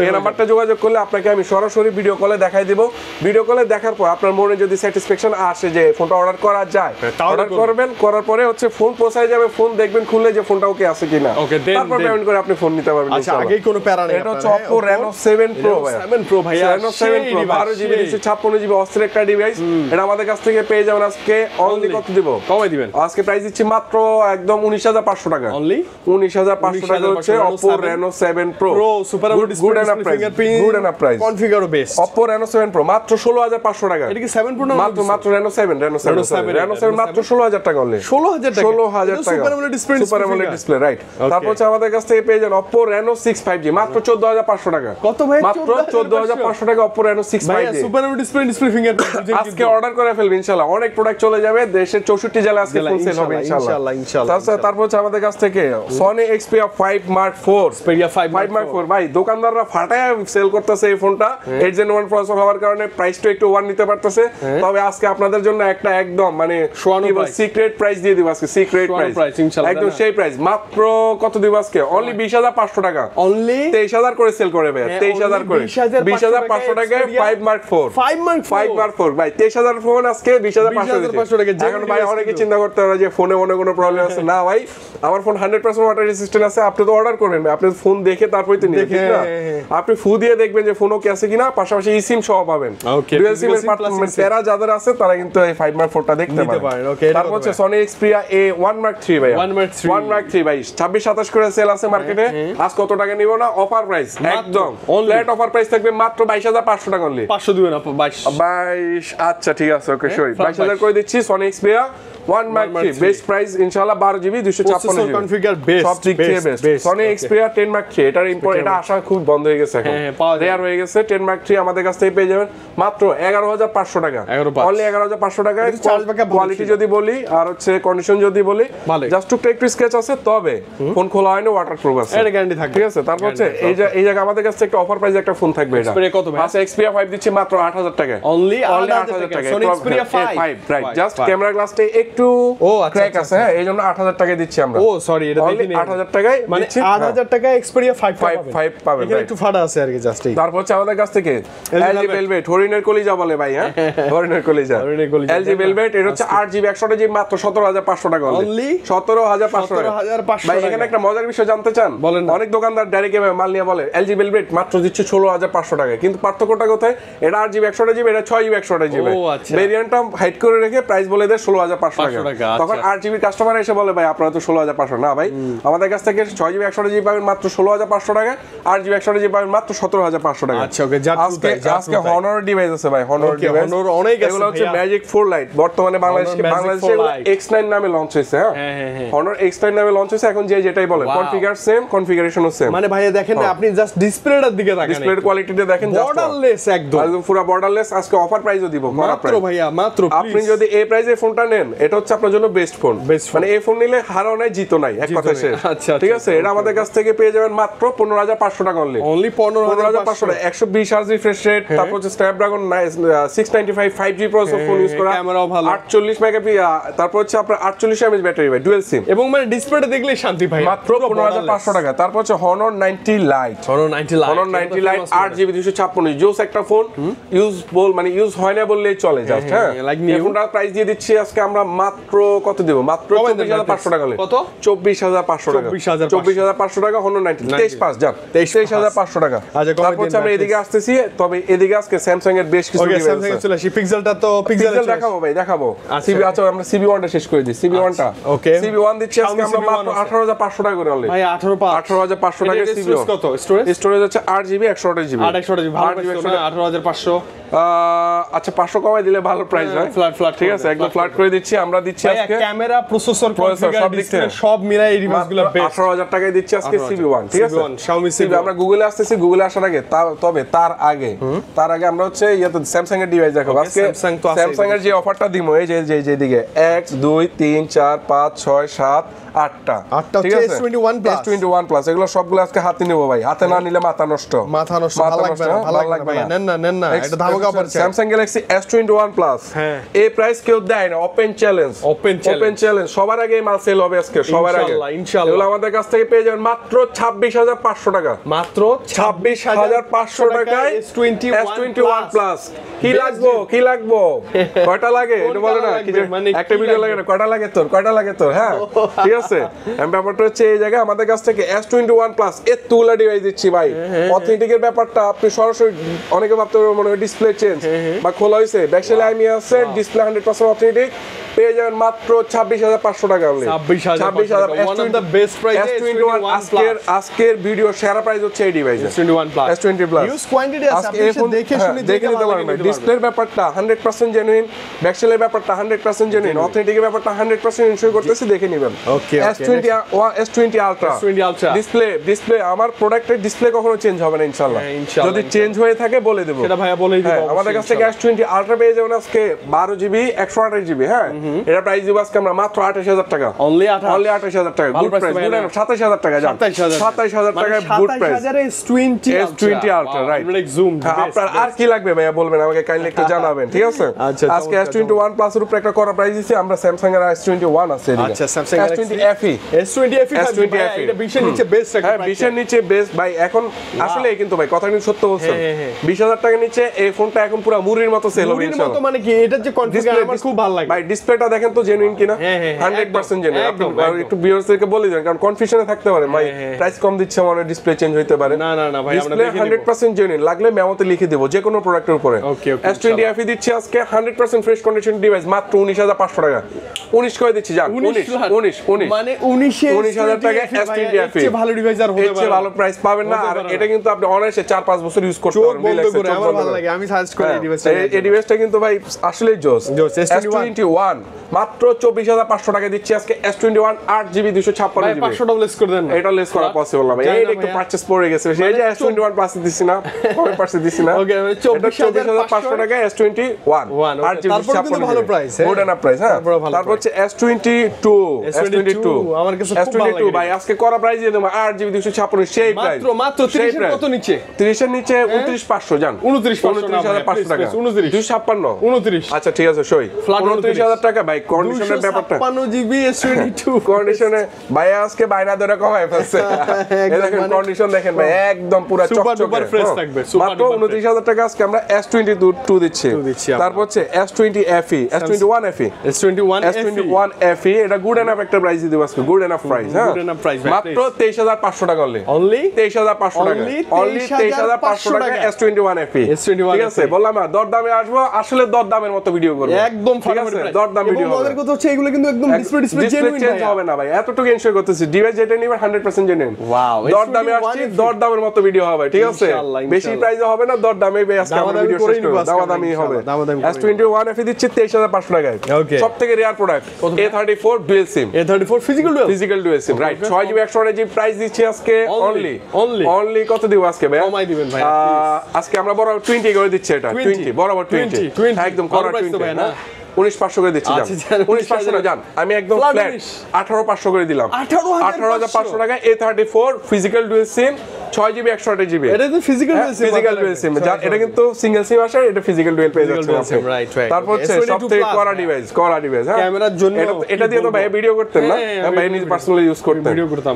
এই নাম্বারটা যোগাযোগ করলে আপনাকে আমি সরাসরি ভিডিও কলে দেখাই দেব। ভিডিও কলে দেখার পর আপনার মনে যদি স্যাটিসফ্যাকশন আসে যে ফোনটা অর্ডার করা যায়, অর্ডার করবেন, করার পরে হচ্ছে ফোন পৌঁছায় যাবে, ফোন দেখবেন খুললে যে ফোনটা ওকে আছে কিনা, তারপর পেমেন্ট করে আপনি ফোন নিতে পারবেন।
আচ্ছা, আগেই কোনো প্যারা নেই।
এটা হচ্ছে Oppo Reno 7 Pro ভাই, 7 Pro 12GB 256GB অস্থির একটা ডিভাইস। এটা আমাদের কাছ থেকে পেয়ে যাবেন আজকে অনলি কত দিব?
কমাই দিবেন।
আজকে প্রাইস দিচ্ছি মাত্র একদম 19,500 টাকা, অনলি 19,500 টাকা হচ্ছে Oppo Reno 7 Pro
super
good enough price,
কনফিগারও বেস্ট।
Oppo Reno 7 Pro মাত্র 16,500 টাকা।
এটা কি 7 Pro না?
মাত্র Reno 7 মাত্র 16,000 টাকা অনলি, 16,000 টাকা সুপার অ্যামোলেড ডিসপ্লে রাইট। তারপর হচ্ছে আমাদের কাছ থেকে পেয়ে যান Oppo Reno 6 5G মাত্র 14,500 টাকা।
কত ভাই?
মাত্র 14,500 টাকা Oppo Reno 6 5G
super AMOLED display fingerprint.
আজকে অর্ডার করে ফেলবে ইনশাআল্লাহ, অনেক প্রোডাক্ট চলে যাবে দেশের 64 জেলায় আজকে ফুল সেল হবে ইনশাআল্লাহ। তারপর হচ্ছে আমাদের কাছ থেকে Sony Xperia 5 Mark 4
Xperia 5
Mark 4 ভাই দোকানদাররা ফাটায় সেল করতেছে এই ফোনটা 8 Gen 1 প্রসেসর হওয়ার কারণে প্রাইসটা একটু ওভার নিতে পারতেছে, তবে আজকে আপনাদের জন্য একটা একদম মানে সিক্রেট প্রাইস দিয়ে দিব আজকে, সিক্রেট প্রাইস ইনশাআল্লাহ, একদম সেই প্রাইস মাত্র কত দিব আজকে অনলি 20500 টাকা, অনলি 23000 করে সেল করে ভাই, 23000 করে 20500 টাকায় 5 Mark 4 5 Mark 4 ভাই 23000 ফোন আজকে 20500 টাকা। এখন ভাই অনেকে চিন্তা করতে পারে যে ফোনে মনে কোনো প্রবলেম আছে, না ভাই আমার ফোন 100% ওয়াটার রেজিস্ট্যান্ট আছে, আপনি তো অর্ডার করেন, আপনি ফোন দেখে তারপরই তো নিবেন, ঠিক না? আপনি ফু দিয়ে দেখবেন যে ফোন ওকে আছে কিনা, পাশাপাশি ইসিম সহ পাবেন, ডুয়াল সিম এর পার্টনার প্যারা যাদের আছে তারা কিন্তু এই 5 Mark 4 টা দেখতে পারেন। তারপর হচ্ছে Sony Xperia A 1 Mark 3 ভাই 1 Mark 3 ভাই 26-27 করে সেল আছে মার্কেটে, আজ কত টাকা নিব না, অফার প্রাইস একদম ফ্ল্যাট অফার প্রাইস থাকবে মাত্র 22500 টাকা অনলি,
500 দিবেন আপু 22
আচ্ছা ঠিক আছে ওকে সরি 22000 করে দিচ্ছি Sony Xperia 1 Mark 3 best price ইনশাআল্লাহ 12GB 256GB
কনফিগার বেস্ট
সব দিক থেকে বেস্ট Sony Xperia 10 Mark 3 এটার ইম্পোর্ট এটা আসা খুব বন্ধ হয়ে গেছে এখন, রেয়ার হয়ে গেছে। 10 Mark 3 আমাদের কাছ থেকে পেয়ে যাবেন মাত্র 11500 টাকা, অনলি 11500 টাকায়। কোয়ালিটি যদি বলি আর হচ্ছে কন্ডিশন যদি বলি জাস্ট টুকটাক একটু স্ক্র্যাচ আছে, তবে ফোন খোলা হয়নি, ওয়াটারপ্রুফ আছে,
এটা গ্যারান্টি থাকবে,
ঠিক আছে। তারপর হচ্ছে এই জায়গা আমাদের কাছে একটা অফার প্রাইসে একটা ফোন থাকবে, এটা
কত ভাই?
আচ্ছা Xperia 5 দিচ্ছি মাত্র 8000 টাকায়,
অনলি 8000 টাকা Sony Xperia 5
right, just camera গ্লাসটা একটু ক্র্যাক আছে, হ্যাঁ এইজন্য 8000 টাকায় দিচ্ছি আমরা।
ও সরি এটা দেখিনি,
8000 টাকায়
মানে 8000 টাকায় Xperia 5
পাবেন,
এখানে একটু ফাটা আছে আর কি জাস্ট এই।
তারপর হচ্ছে আমাদের কাছ থেকে LG Velvet হরিণের কলিজা বলে ভাই, হ্যাঁ হরিণের কলিজা LG Velvet এটা হচ্ছে 8GB 128GB মাত্র 17500 টাকা অনলি 17500 টাকা ভাই। এখানে একটা মজার বিষয় জানতে চান, অনেক দোকানদার ডাইরেক্ট মাল নিয়ে বলে LG Velvet মাত্র দিচ্ছে 16500 টাকা, কিন্তু পার্থক্যটা কোথায়, এটা 8GB 128GB এটা 6GB 128GB ভেরিয়েন্টটা হাইড করে রেখে প্রাইস বলে দেয় 16500 টাকা, তখন 8GB কাস্টমার এসে বলে ভাই আপনারা তো 16500 না ভাই, আমাদের কাছ থেকে 6GB 128GB পাবেন মাত্র 16500 টাকা, 8GB 128GB পাবেন মাত্র 17500 টাকা।
আচ্ছা ওকে
আজকে Honor ডিভাইস আছে ভাই, Honor ডিভাইস অনেক আছে, এগুলো হচ্ছে Magic 4 Lite, বর্তমানে বাংলাদেশে X9 নামে লঞ্চ হয়েছে, হ্যাঁ Honor X9 নামে লঞ্চ হয়েছে, এখন যে যেটাই বলে কনফিগার সেম, কনফিগারেশনও সেম, মানে
ভাই দেখেন না আপনি জাস্ট ডিসপ্লেটার দিকে তাকান,
ডিসপ্লের কোয়ালিটিটা দেখেন,
বর্ডারলেস একদম
পুরো বর্ডারলেস। আজকে অফার প্রাইসও দিব
মাত্র ভাইয়া মাত্র,
আপনি যদি এই প্রাইসে ফোনটা নেন এটা হচ্ছে আপনার জন্য বেস্ট ফোন, মানে এই ফোন নিলে হারাও নাই জিতো নাই, এক কথা শেষ, ঠিক আছে। এটা আমাদের কাছ থেকে পেয়ে যাবেন মাত্র 15500 টাকা অনলি 15500 টাকা, 120 Hz রিফ্রেশ রেট, তারপর হচ্ছে Snapdragon 695 5G processor phone use করা,
ক্যামেরাও ভালো,
48 মেগাপিক্সেল, তারপর হচ্ছে আপনার 48 mAh ব্যাটারি ভাই, ডুয়াল সিম,
এবং মানে ডিসপ্লেটা দেখলেই শান্তি ভাই,
মাত্র 15500 টাকা। তারপর হচ্ছে Honor 90 Lite 8GB 256 জোস একটা ফোন, মানে ইউজ হয় না বললেই চলে, জাস্ট হ্যাঁ এই ফোনটার প্রাইস দিয়ে দিচ্ছি আজকে আমরা মাত্র কত দেব, মাত্র 24500 টাকা, কত 24500 টাকা, 24500 টাকা Honor 90 235 যান 23500 টাকা। তারপর হচ্ছে আমরা এদিকে আসতেছি, তবে এদিকে আজকে স্যামসাং এর বেশ কিছু ডিভাইস আছে,
চলে আসি পিক্সেলটা তো পিক্সেল
দেখাবো ভাই, দেখাবো সিবি, আচ্ছা আমরা CB1 টা শেষ করে দিই, CB1 টা ওকে CB1 দিচ্ছি আজকে আমরা মাত্র 18500 টাকা করে অনলি, ভাই 18500 টাকা CB1, কত স্টোরেজ হচ্ছে 8GB 128GB
128GB ভালো প্রাইস না 18500,
আচ্ছা 500 কমাই দিলে ভালো প্রাইস হয়, ফ্ল্যাট ঠিক আছে, একদম ফ্ল্যাট করে দিচ্ছি আমরা, দিচ্ছি আজকে
ক্যামেরা প্রসেসর কনফিগার ডিসপ্লে সব মিলাই এই ডিভাইসগুলো বেস্ট
18000 টাকায় দিচ্ছি আজকে CB1, ঠিক আছে Xiaomi CB। আমরা গুগলে আসতেছি, গুগলে আসার আগে তবে তার আগে আমরা হচ্ছে ইয়াতে স্যামসাং এর ডিভাইস দেখাবো আজকে। স্যামসাং এর যে অফারটা দিমো এই যে দিকে 1 2 3 4 5 6 7 8টা ঠিক আছে S21 প্লাস এগুলো সবগুলো আজকে হাতে নেব ভাই, হাতে না নিলে মাথা নষ্ট
ভালো লাগবে না, নেন না এটা ধামাকা offer.
Samsung Galaxy S21 plus এই প্রাইস কেউ দেয় না, ওপেন চ্যালেঞ্জ সবার আগে মাল সেল হবে আজকে, সবার আগে ইনশাআল্লাহ। এগুলো আমাদের কাছ থেকে পেয়ে যাবেন মাত্র 26500 টাকা, মাত্র 26500 টাকায় S21 প্লাস। কি লাগবো কয়টা লাগে এটা বলে না, একটা ভিডিও লাগে না, কয়টা লাগে তোর হ্যাঁ ঠিক আছে। ব্যাপারটা হচ্ছে এই জায়গায় আমাদের কাছ থেকে S21 প্লাস এতগুলা ডিভাইস দিচ্ছি ভাই, অথেন্টিকের ব্যাপারটা আপনি সরাসরি, অনেকে ভাবতে মনে হয় ডিসপ্লে চেঞ্জ বা খোলা হয়েছে, ব্যাকসাইডে আইমি আছে, ডিসপ্লে 100% অথেন্টিক, পেয়ে যাবেন মাত্র 26500 টাকা only
26500 one of the best price
S21 আজকের ভিডিও সেরা প্রাইস হচ্ছে এই device
S21 plus
S20 plus
use quantity আছে আপনি দেখে শুনে
দেখে নিতে পারবেন ডিসপ্লের ব্যাপারটা 100% জেনুইন ব্যাকসেলের ব্যাপারটা 100% জেনুইন অথেন্টিকের ব্যাপারটা 100% ইনশিওর করতেছি দেখে নেবেন
ওকে
S20 Ultra ডিসপ্লে আমার প্রোডাক্টের ডিসপ্লে কখনো চেঞ্জ হবে না ইনশাআল্লাহ যদি চেঞ্জ হয়ে থাকে বলে দেব
সেটা ভাইয়া বলেই দিব
আমাদের কাছ থেকে S20 Ultra পেয়ে যাবেন আজকে 12GB 128GB হ্যাঁ এটা প্রাইস দিব আজকে আমরা মাত্র 28000 টাকা
অনলি
28000 টাকা গুড প্রাইস 27000 টাকা জান 27000 টাকা good price S20 Ultra right
zoom
আপনার আর কি লাগবে ভাইয়া বলবেন আমাকে কাইন্ডলি একটু জানাবেন ঠিক আছে আজকে S21 Plus এর উপরে একটা করা প্রাইস দিছি আমরা Samsung এর S21 আছে এদিকে
আচ্ছা Samsung
S20 FE
এটা 20 এর নিচে বেস্ট একটা
প্রাইস 20 এর নিচে বেস্ট ভাই এখন আসলে কিন্তু ভাই কথা কিন্তু সত্য বলছেন 20000 টাকা নিচে এই ফোনটা এখন পুরো মুড়ির মতো সেল হবে ইনশাআল্লাহ
মানে কি এটা যে কনফিগার আমার খুব ভালো লাগে
ভাই ডিসপ্লেটা দেখেন তো জেনুইন কিনা 100% জেনুইন আপনি একটু ভিউয়ার্সদেরকে বলে দেন কারণ কনফিউশনে থাকতে পারে ভাই প্রাইস কম দিচ্ছে মানে ডিসপ্লে চেঞ্জ হইতে পারে
না ভাই আমরা
দেখে নিব 100% জেনুইন লাগলে মেমোতে লিখে দেব যে কোনো প্রোডাক্টের উপরে S20 FE দিচ্ছি আজকে 100% ফ্রেশ কন্ডিশন ডিভাইস মাত্র 19500 টাকা 19 কই দিচ্ছি জান 19
মানে 19000
টাকা S20 FE
এর ভালো ডিভাইস আর হতে পারে
ভালো প্রাইস পাবেন না আর এটা কিন্তু আপনি অনায়াসে 4-5 বছর ইউজ করতে পারবেন রিল্যাক্সে
আমার ভালো লাগে আমি সাজেস্ট করি এই ডিভাইসটা
এই ডিভাইসটা কিন্তু ভাই আসলেই জোস S21 মাত্র 24500 টাকা দিচ্ছি আজকে S21 8GB 256GB
500 double less করে দেন
এটা লেস করা পসিবল না ভাই এইটা একটু পারচেজ পড়ে গেছে এই যে S21 প্লাস দিছি না কমে পারছে দিছি না
ওকে
24500 টাকা S21 8GB
তারপর কিন্তু ভালো প্রাইস
গুড এনাফ প্রাইস হ্যাঁ তারপর হচ্ছে S22
আমার কাছে খুব ভালো লাগে
ভাই আজকে করা প্রাইস দিয়ে দেব 8GB 256 সেই প্রাইস
মাত্র 30 এর কত নিচে
30 এর নিচে 29500 জান 29500 টাকা 256 আচ্ছা ঠিক আছে সই 29000 টাকা ভাই কন্ডিশনের ব্যাপারটা
56GB S22
কন্ডিশনে ভাই আজকে বাইনা ধরে কমায় ফেলছে এই দেখেন কন্ডিশন দেখেন ভাই একদম পুরো চকচকে
ফ্রেশ থাকবে
মাত্র 29000 টাকা আজকে আমরা S22 দিচ্ছি তারপর হচ্ছে S20 FE S21 FE S21 FE এটা গুড এনাফ একটা প্রাইস দিব আজকে গুড এনাফ প্রাইস হ্যাঁ মাত্র 23500 টাকা অনলি 23500 টাকা অনলি 23500 টাকা S21 FE ঠিক আছে বললাম না দরদামে আসবো আসলে দরদামের মতো ভিডিও করব
একদম
ঠিক আছে দরদাম ভিডিও হবে
আমাদের কথা হচ্ছে এগুলো কিন্তু একদম ডিসপ্লে জেনুইন
চেঞ্জ হবে না ভাই এতটুকু এনশিওর করতেছি ডিভাইস যেটা নিবেন 100% জেনুইন
ওয়াও
দরদামে আসছে দরদামের মতো ভিডিও হবে ঠিক আছে বেশি প্রাইসে হবে না দরদামে আজকে আমরা ভিডিও শেষ করব দামাদামি হবে S21 FE দিচ্ছে 23500 টাকায় সবথেকে রিয়ার product A34 dual SIM
A34 physical
dual SIM right 6GB 128GB price দিচ্ছি আজকে অনলি কত দিব আজকে ভাই
কমাই দিবেন ভাই
আজকে আমরা বরাবর 20 করে দিচ্ছি এটা 20 বরাবর 20 একদম করা 20 না 19500 করে দিচ্ছি জান 19500 না জান আমি একদম ফ্ল্যাট 18500 করে দিলাম 18500 টাকা A34 physical dual SIM 6GB 128GB
এটা তো ফিজিক্যাল
ডুয়াল সিম এটা কিন্তু সিঙ্গেল সিম আসে এটা ফিজিক্যাল ডুয়াল পেয়ে যাচ্ছে
রাইট
তারপর হচ্ছে সবথেকে করা ডিভাইস হ্যাঁ
ক্যামেরার জন্য
এটা দিয়ে তো ভাই ভিডিও করতেন না ভাই নিজে পার্সোনালি ইউজ করতেন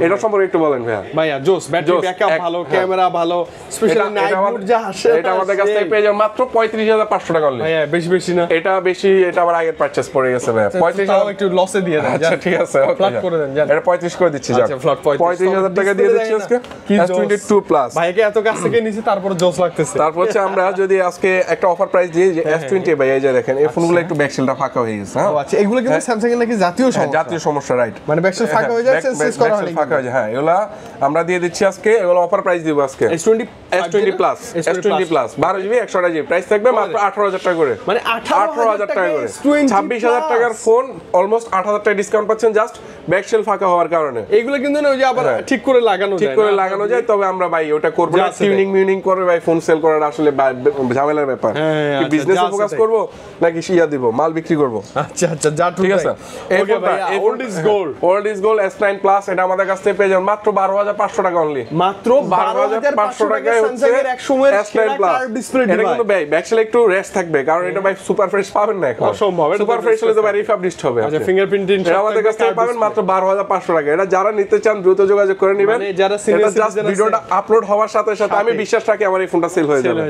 এটা সম্পর্কে একটু বলেন
ভাইয়া জোস ব্যাটারি ব্যাকআপ ভালো ক্যামেরা ভালো স্পেশালি নাইট মোড যা আসে
এটা আমাদের কাছ থেকে পেয়ে যাবেন মাত্র 35500 টাকা
ভাইয়া বেশি না
এটা বেশি এটা আবার আগের পারচেজ পড়ে গেছে ভাই 35000
একটু লসে দিয়ে দেন
আচ্ছা ঠিক আছে
ফ্ল্যাট করে দেন
এটা 35 করে দিচ্ছি জান 35000 টাকা দিয়ে দিচ্ছি আজকে S22 প্লাস
ভাইকে এত কাছ থেকে নিছি তারপর জোস লাগতেছে
তারপর হচ্ছে আমরা যদি আজকে একটা অফার প্রাইস দিই যে S20 ভাই এই যে দেখেন এই ফোনগুলো একটু ব্যাকসেলটা ফাঁকা হয়ে গেছে হ্যাঁ
আচ্ছা এগুলো কিন্তু স্যামসাং এর নাকি জাতীয় সমস্যা
রাইট
মানে ব্যাকসেল ফাঁকা হয়ে যায় সেন্স করা হয়
ফাঁকা হয়ে যায় হ্যাঁ এগুলা আমরা দিয়ে দিচ্ছি আজকে এগুলো অফার প্রাইস দিব আজকে S20 plus 12GB 128GB price থাকবে মাত্র 18000 টাকা করে
মানে
18000 টাকা করে 26000 টাকার ফোন অলমোস্ট 8000 টাকা ডিসকাউন্ট পাচ্ছেন জাস্ট ব্যাকসেল ফাঁকা হওয়ার কারণে
এগুলো কিন্তু না ওই যে আবার ঠিক করে লাগানো যায়
তবে আমরা ভাই ওটা করব না টিউনিং করে ভাই ফোন সেল করার আসলে ঝামেলার ব্যাপার কি বিজনেসে ফোকাস করব নাকি শিয়া দিব মাল বিক্রি করব
আচ্ছা যা ঠিক আছে
ওকে ভাই old is gold S9 plus এটা আমাদের কাছ থেকে পেয়ে যাবেন মাত্র 12500 টাকা অনলি
মাত্র 12500 টাকায় স্যামসাং এর এক সময়ের
S9 প্লাস ডিসপ্লে এটা কিন্তু ভাই ব্যাকসেল একটু রেস্ট থাকবে কারণ এটা ভাই সুপার ফ্রেশ পাবেন না এখন
অসম্ভব
সুপার ফ্রেশ হলে তো ভাই রিফাবলিশড হবে
আচ্ছা ফিঙ্গারপ্রিন্ট
এটা আমাদের কাছ থেকে পাবেন মাত্র 12500 টাকা এটা যারা নিতে চান দ্রুত যোগাযোগ করে নেবেন
মানে যারা সিনিয়র
জাস্ট ভিডিওটা আপলোড হওয়ার সাথে সাথে আমি বিশ্বাস রাখি আমার এই ফোনটা সেল হয়ে যাবে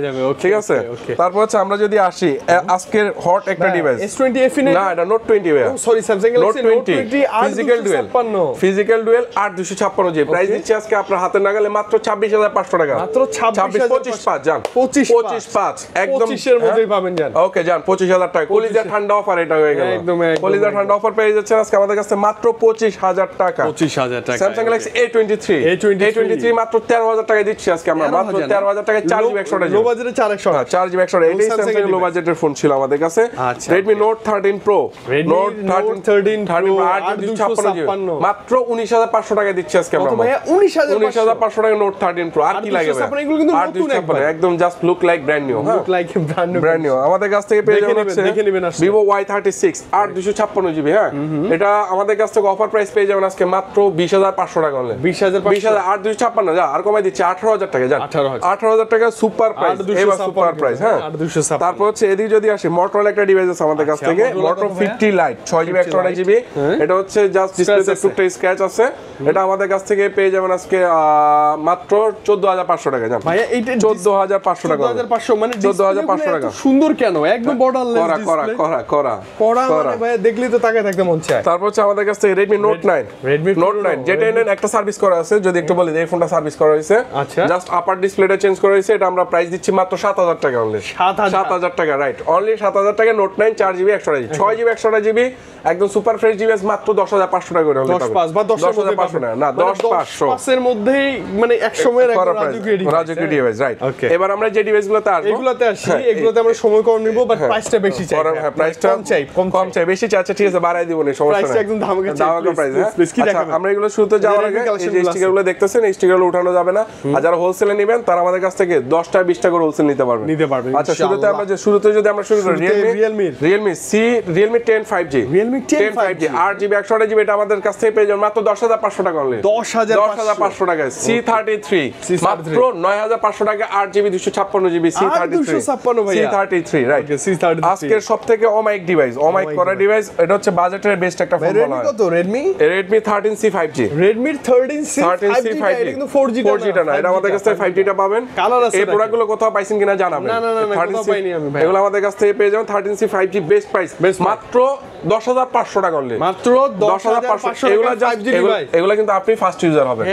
ঠিক আছে তারপর হচ্ছে আমরা যদি আসি আজকের হট একটা ডিভাইস
S20 FE
না এটা নোট 20 ভাই
sorry Samsung Galaxy note 20
physical dual 8256 জি প্রাইস দিচ্ছি আজকে আপনার হাতে নাগালে মাত্র 26500 টাকা
মাত্র
26500 জান
25.5
একদম
25 এর মধ্যেই পাবেন জান
ওকে জান 25000 টাকা কলিজা ঠান্ডা ঠান্ডা অফার এটা হয়ে গেল,
একদম
কলিজা ঠান্ডা অফার পেয়ে যাচ্ছে আজকে আমাদের কাছে মাত্র 25000 টাকা।
25000 টাকা
Samsung Galaxy A23 মাত্র 13000 টাকায় দিচ্ছি আজকে আমরা, মাত্র 13000 টাকায় 4GB 128GB
লো বাজেটে 4GB
4GB 128GB। এটাই Samsung লো বাজেটের ফোন ছিল আমাদের কাছে। Redmi Note 13 Pro,
Note 13 Pro
856GB মাত্র 19500 টাকায় দিচ্ছি আজকে আমরা।
ভাইয়া 19500
টাকা Note 13 Pro, আর কি লাগে ভাই?
এগুলো কিন্তু নতুন
একদম just look like brand new.
Look like
brand new. আমাদের কাছ থেকে পেয়ে যাবেন হচ্ছে
দেখে নেবেন আসলে
Vivo Y36 8256GB। হ্যাঁ, এটা আমাদের কাছ থেকে অফার প্রাইস পেয়ে যাবেন আজকে মাত্র 20500 টাকা অনলি।
20500
8256 যা আর কমাই দিচ্ছি 18000 টাকা। জান 18000 টাকা সুপার প্রাইস, এবার সুপার প্রাইস। হ্যাঁ, তারপর হচ্ছে এদিকে যদি আসি Motorola একটা ডিভাইস আছে আমাদের কাছ থেকে, Moto 50 Lite 6GB 128GB। এটা হচ্ছে জাস্ট ডিসপ্লেতে টুকটা স্ক্র্যাচ আছে। এটা আমাদের কাছ থেকে পেয়ে যাবেন আজকে মাত্র 14500 টাকা। জান
ভাইয়া এইটা
14500 টাকা,
14500 মানে
14500 টাকা।
সুন্দর কেন? একদম বর্ডারলেস ডিসপ্লে করা মানে ভাইয়া দেখলেই তো তাকায় থাকতে মন চায়।
তারপর হচ্ছে আমাদের কাছে Redmi Note 9 যেটা এর একটা সার্ভিস করা আছে, যদি একটু বলি এই ফোনটা সার্ভিস করা হয়েছে, জাস্ট আপার ডিসপ্লেটা চেঞ্জ করা হয়েছে। এটা আমরা প্রাইস দিচ্ছি মাত্র 7000 টাকা অনলি। 7000 টাকা, রাইট, অনলি 7000 টাকা। Note 9 4GB 128GB 6GB 128GB একদম সুপার ফ্রেশ ডিভাইস মাত্র 10500 টাকা করে।
10500 বা 10500
না 10500
এর মধ্যেই মানে এক সময়ের একটা
রাজকীয় ডিভাইস, রাইট। এবার আমরা যে ডিভাইসগুলোতে আসবো
এগুলোতে আসি, এগুলোতে আমরা সময় কম নিব, বাট প্রাইসটা বেশি চাই।
হ্যাঁ, প্রাইসটা কম চাই, বেশি চাই। আচ্ছা ঠিক আছে, বাড়াই দিব না, সমস্যা নাই।
প্রাইসটা একদম ধামাকা
প্রাইস। আচ্ছা, আমরা এগুলো শুরুতে যাওয়ার আগে এই যে স্টিকারগুলো দেখতেছেন, এই স্টিকারগুলো উঠানো যাবে না। আর যারা হোলসেলে নেবেন তারা আমাদের কাছ থেকে 10টা 20টা করে হোলসেল নিতে পারবেন। আচ্ছা, শুরুতে যদি আমরা শুরু করি Realme 10 5G 8GB 128GB। এটা আমাদের কাছ থেকে পেয়ে যাবেন মাত্র 10500 টাকা অনলি। 10500 টাকা। C33 মাত্র 9500 টাকা 8GB 256GB C33, রাইট। আজকের সবথেকে অমাইক ডিভাইস, অমাইক করা ডিভাইস, এটা হচ্ছে বাজেটের বেস্ট একটা ফোন বলা হয়।
কত? Redmi
13C 5G।
Redmi 13C 5G এটা কিন্তু 4G
টা না, এটা আমাদের কাছ থেকে 5G টা পাবেন। এই প্রোডাক্টগুলো কোথাও পাইছেন কিনা জানাবেন।
না কোথাও পাইনি আমি ভাই।
এগুলো আমাদের কাছ থেকে পেয়ে যাবেন 13C 5G বেস্ট প্রাইস মাত্র 10500 টাকা অনলি।
মাত্র 10500
এগুলো কিন্তু আপনি ফার্স্ট ইউজার হবেন।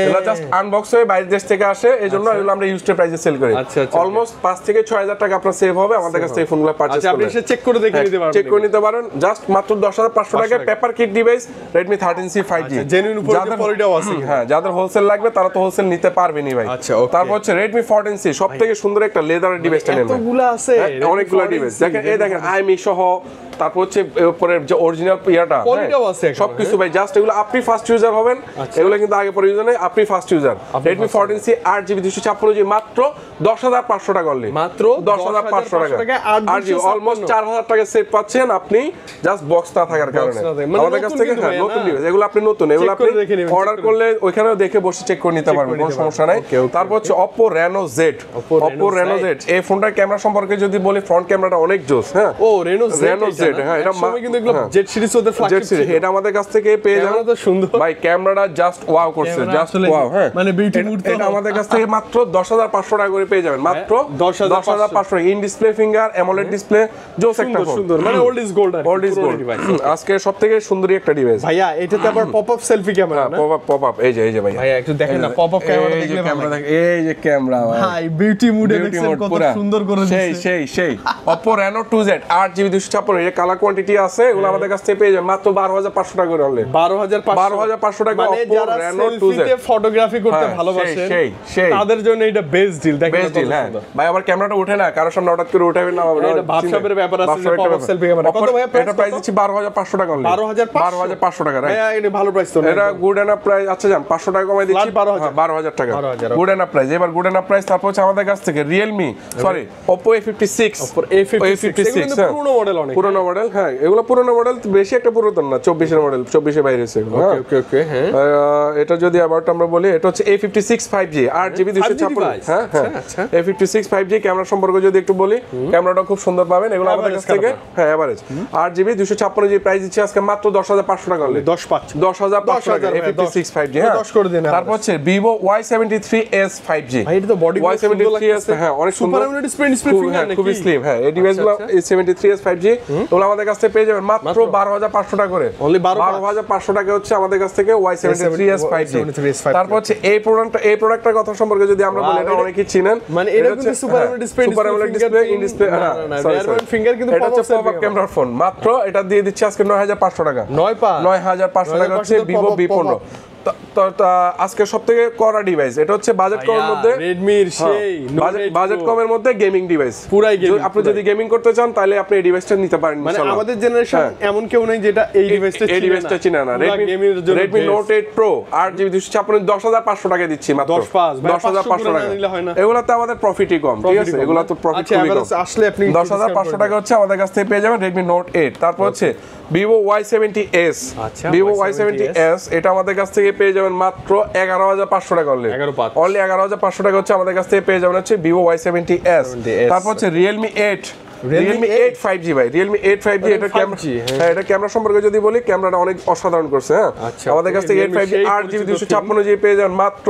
এগুলো জাস্ট আনবক্স হয়ে বাইরের দেশ থেকে আসে, এজন্য এগুলো আমরা ইউজড প্রাইসে সেল করি। অলমোস্ট 5 থেকে 6000 টাকা আপনার সেভ হবে আমাদের কাছ থেকে ফোনগুলো পারচেজ করলে।
আপনি এসে চেক করে দেখে নিতে পারবেন।
চেক করে নিতে পারেন জাস্ট মাত্র 10500 টাকায় paper kit device Redmi 13C 5G।
Genuine উপরে কোয়ালিটিও আছে।
হ্যাঁ, যাদের হোলসেল লাগবে তারা তো হোলসেল নিতে পারবেনই ভাই। তারপর হচ্ছে Redmi 14C, সবথেকে সুন্দর একটা লেদারের ডিভাইসটা নেবেন।
এতগুলো আছে,
অনেকগুলো ডিভাইস দেখেন, এই দেখেন আইমি সহ, তারপর হচ্ছে উপরের যে অরিজিনাল ইয়াটা সবকিছু ভাই। জাস্ট এগুলো আপনি ফার্স্ট ইউজার হবেন, এগুলো কিন্তু আগে পরে ইউজার নেই, আপনি first user. Redmi 14C 8GB 256GB মাত্র 10500 টাকা অনলি।
মাত্র
10500 টাকা 8GB, অলমোস্ট 4000 টাকা সেভ পাচ্ছেন আপনি, জাস্ট বক্স না থাকার কারণে আমাদের কাছ থেকে। হ্যাঁ, নতুন ডিভাইস, এগুলো আপনি নতুন, এগুলো আপনি অর্ডার করলে ওইখানেও দেখে বসে চেক করে নিতে পারবেন, কোনো সমস্যা নাই। তারপর হচ্ছে Oppo Reno Z এই ফোনটার ক্যামেরা সম্পর্কে যদি বলি, ফ্রন্ট ক্যামেরাটা অনেক জোস। হ্যাঁ,
Reno Z,
হ্যাঁ, এটা
কিন্তু এগুলো জেড সিরিজ ওদের ফ্ল্যাগশিপ ছিল।
এটা আমাদের কাছ থেকে পেয়ে যাবেন।
তো সুন্দর
ভাই, ক্যামেরাটা জাস্ট ওয়াও করছে, জাস্ট ওয়াও। হ্যাঁ,
মানে বিউটি মুড।
এটা আমাদের কাছ থেকে মাত্র 10500 টাকা করে পেয়ে যাবেন, মাত্র 10500। In display finger AMOLED display, জোস একটা ফোন,
সুন্দর, মানে ওল্ড ইজ গোল্ড।
আজকে সবথেকে সুন্দরী একটা ডিভাইস
ভাইয়া। এটাতে আবার পপআপ সেলফি ক্যামেরা না?
পপআপ এই যে ভাইয়া
একটু দেখেন না, পপআপ ক্যামেরা দেখলে ভালো লাগে।
এই যে ক্যামেরা
ভাই, বিউটি মুডে দেখছেন কত সুন্দর করে দিয়েছে।
সেই Oppo Reno 2Z 8GB 256, এর কালার কোয়ান্টিটি আছে, এগুলো আমাদের কাছ থেকে পেয়ে যাবেন মাত্র 12500 টাকা করে অনলি।
12500
টাকা
মানে
Oppo
যারা
Reno 2Z
সেলফিতে ফটোগ্রাফি করতে ভালোবাসেন তাদের জন্য এটা বেস্ট ডিল। দেখেন কত সুন্দর
ভাই। আমার ক্যামেরাটা ওঠে না, কারোর সামনে হঠাৎ করে উঠাবেন না,
এটা ভাবসাবের ব্যাপার আছে যে পপআপ সেলফি ক্যামেরা। কত ভাইয়া প্রাইস?
এটা প্রাইস দিচ্ছি 12500 টাকা অনলি।
12500
টাকা, রাইট।
ভাইয়া এটা ভালো প্রাইস তো।
এটা গুড এনাফ প্রাইস। আচ্ছা জান, 500 টাকা কমাই দিচ্ছি, 12000 টাকা গুড এনাফ প্রাইস। এবার গুড এনাফ প্রাইস। তারপর হচ্ছে আমাদের কাছ থেকে Oppo A56
কিন্তু পুরনো মডেল, অনেক
পুরনো মডেল। হ্যাঁ, এগুলো পুরনো মডেল, বেশি একটা পুরাতন না, 24 এর মডেল, 24 এর বাইরে আছে এগুলো।
ওকে হ্যাঁ।
এটা যদি অ্যাবাউট আমরা বলি, এটা হচ্ছে A56 5G 8GB 256। হ্যাঁ, A56 5G ক্যামেরা সম্পর্কে যদি একটু বলি, ক্যামেরাটা খুব সুন্দর পাবেন এগুলো আমাদের কাছ থেকে। হ্যাঁ, এভারেজ 8GB 256GB প্রাইস দিচ্ছি আজকে মাত্র 10500 টাকা অনলি। 10500 টাকা A56 5G। হ্যাঁ,
10 করে দেন।
তারপর হচ্ছে Vivo Y73s 5G।
ভাই, এটা তো বডি
Y73s, হ্যাঁ, অনেক সুন্দর,
সুপার ডিসপ্লে ফিঙ্গার নাকি?
খুব স্লিম। হ্যাঁ, এই ডিভাইসগুলো A73s 5G এগুলো আমাদের কাছ থেকে পেয়ে যাবেন মাত্র 12500 টাকা করে।
অনলি
12500 টাকা হচ্ছে আমাদের কাছ থেকে Y73s 5G। তারপর হচ্ছে এই প্রোডাক্টটার কথা সম্পর্কে যদি আমরা বলি, এটা অনেকেই চিনেন,
মানে এটা কিন্তু super AMOLED display,
super AMOLED display, in display.
Finger কিন্তু
এটা হচ্ছে পপআপ ক্যামেরার ফোন মাত্র এটা দিয়ে দিচ্ছি আজকে 9500 টাকা 9500 টাকা হচ্ছে ভিভো V15 আজকে সবথেকে কড়া ডিভাইস এটা হচ্ছে বাজেট কমের মধ্যে
Redmi এর সেই
বাজেট কমের মধ্যে গেমিং ডিভাইস
পুরাই গেমিং
আপনি যদি গেমিং করতে চান তাহলে আপনি এই ডিভাইসটা নিতে পারেন
মানে
ইনশাআল্লাহ
আমাদের জেনারেশন এমন কেউ নাই যেটা এই ডিভাইসটা
চিনে না Redmi Note 8 Pro 8GB 256 10500 টাকা দিচ্ছি মাত্র 10500 টাকা এগুলাতে আমাদের প্রফিটই কম ঠিক আছে এগুলা তো প্রফিট খুবই কম
আসলে আপনি
10500 টাকা হচ্ছে আমাদের কাছ থেকে পেয়ে যাবেন Redmi Note 8 তারপর হচ্ছে Vivo Y70s Vivo Y70s এটা আমাদের কাছ থেকে পেয়ে যাবেন মাত্র 11500 টাকা অনলি 11500 টাকা হচ্ছে আমাদের কাছ থেকে পেয়ে যাবেন হচ্ছে Vivo Y70s তারপর হচ্ছে Realme 8 5G ভাই Realme 8 5G এটা ক্যামেরা হ্যাঁ এটা ক্যামেরা সম্পর্কে যদি বলি ক্যামেরাটা অনেক অসাধারণ করছে হ্যাঁ আমাদের কাছ থেকে 8 5G 8GB 256GB পেয়ে যাবেন মাত্র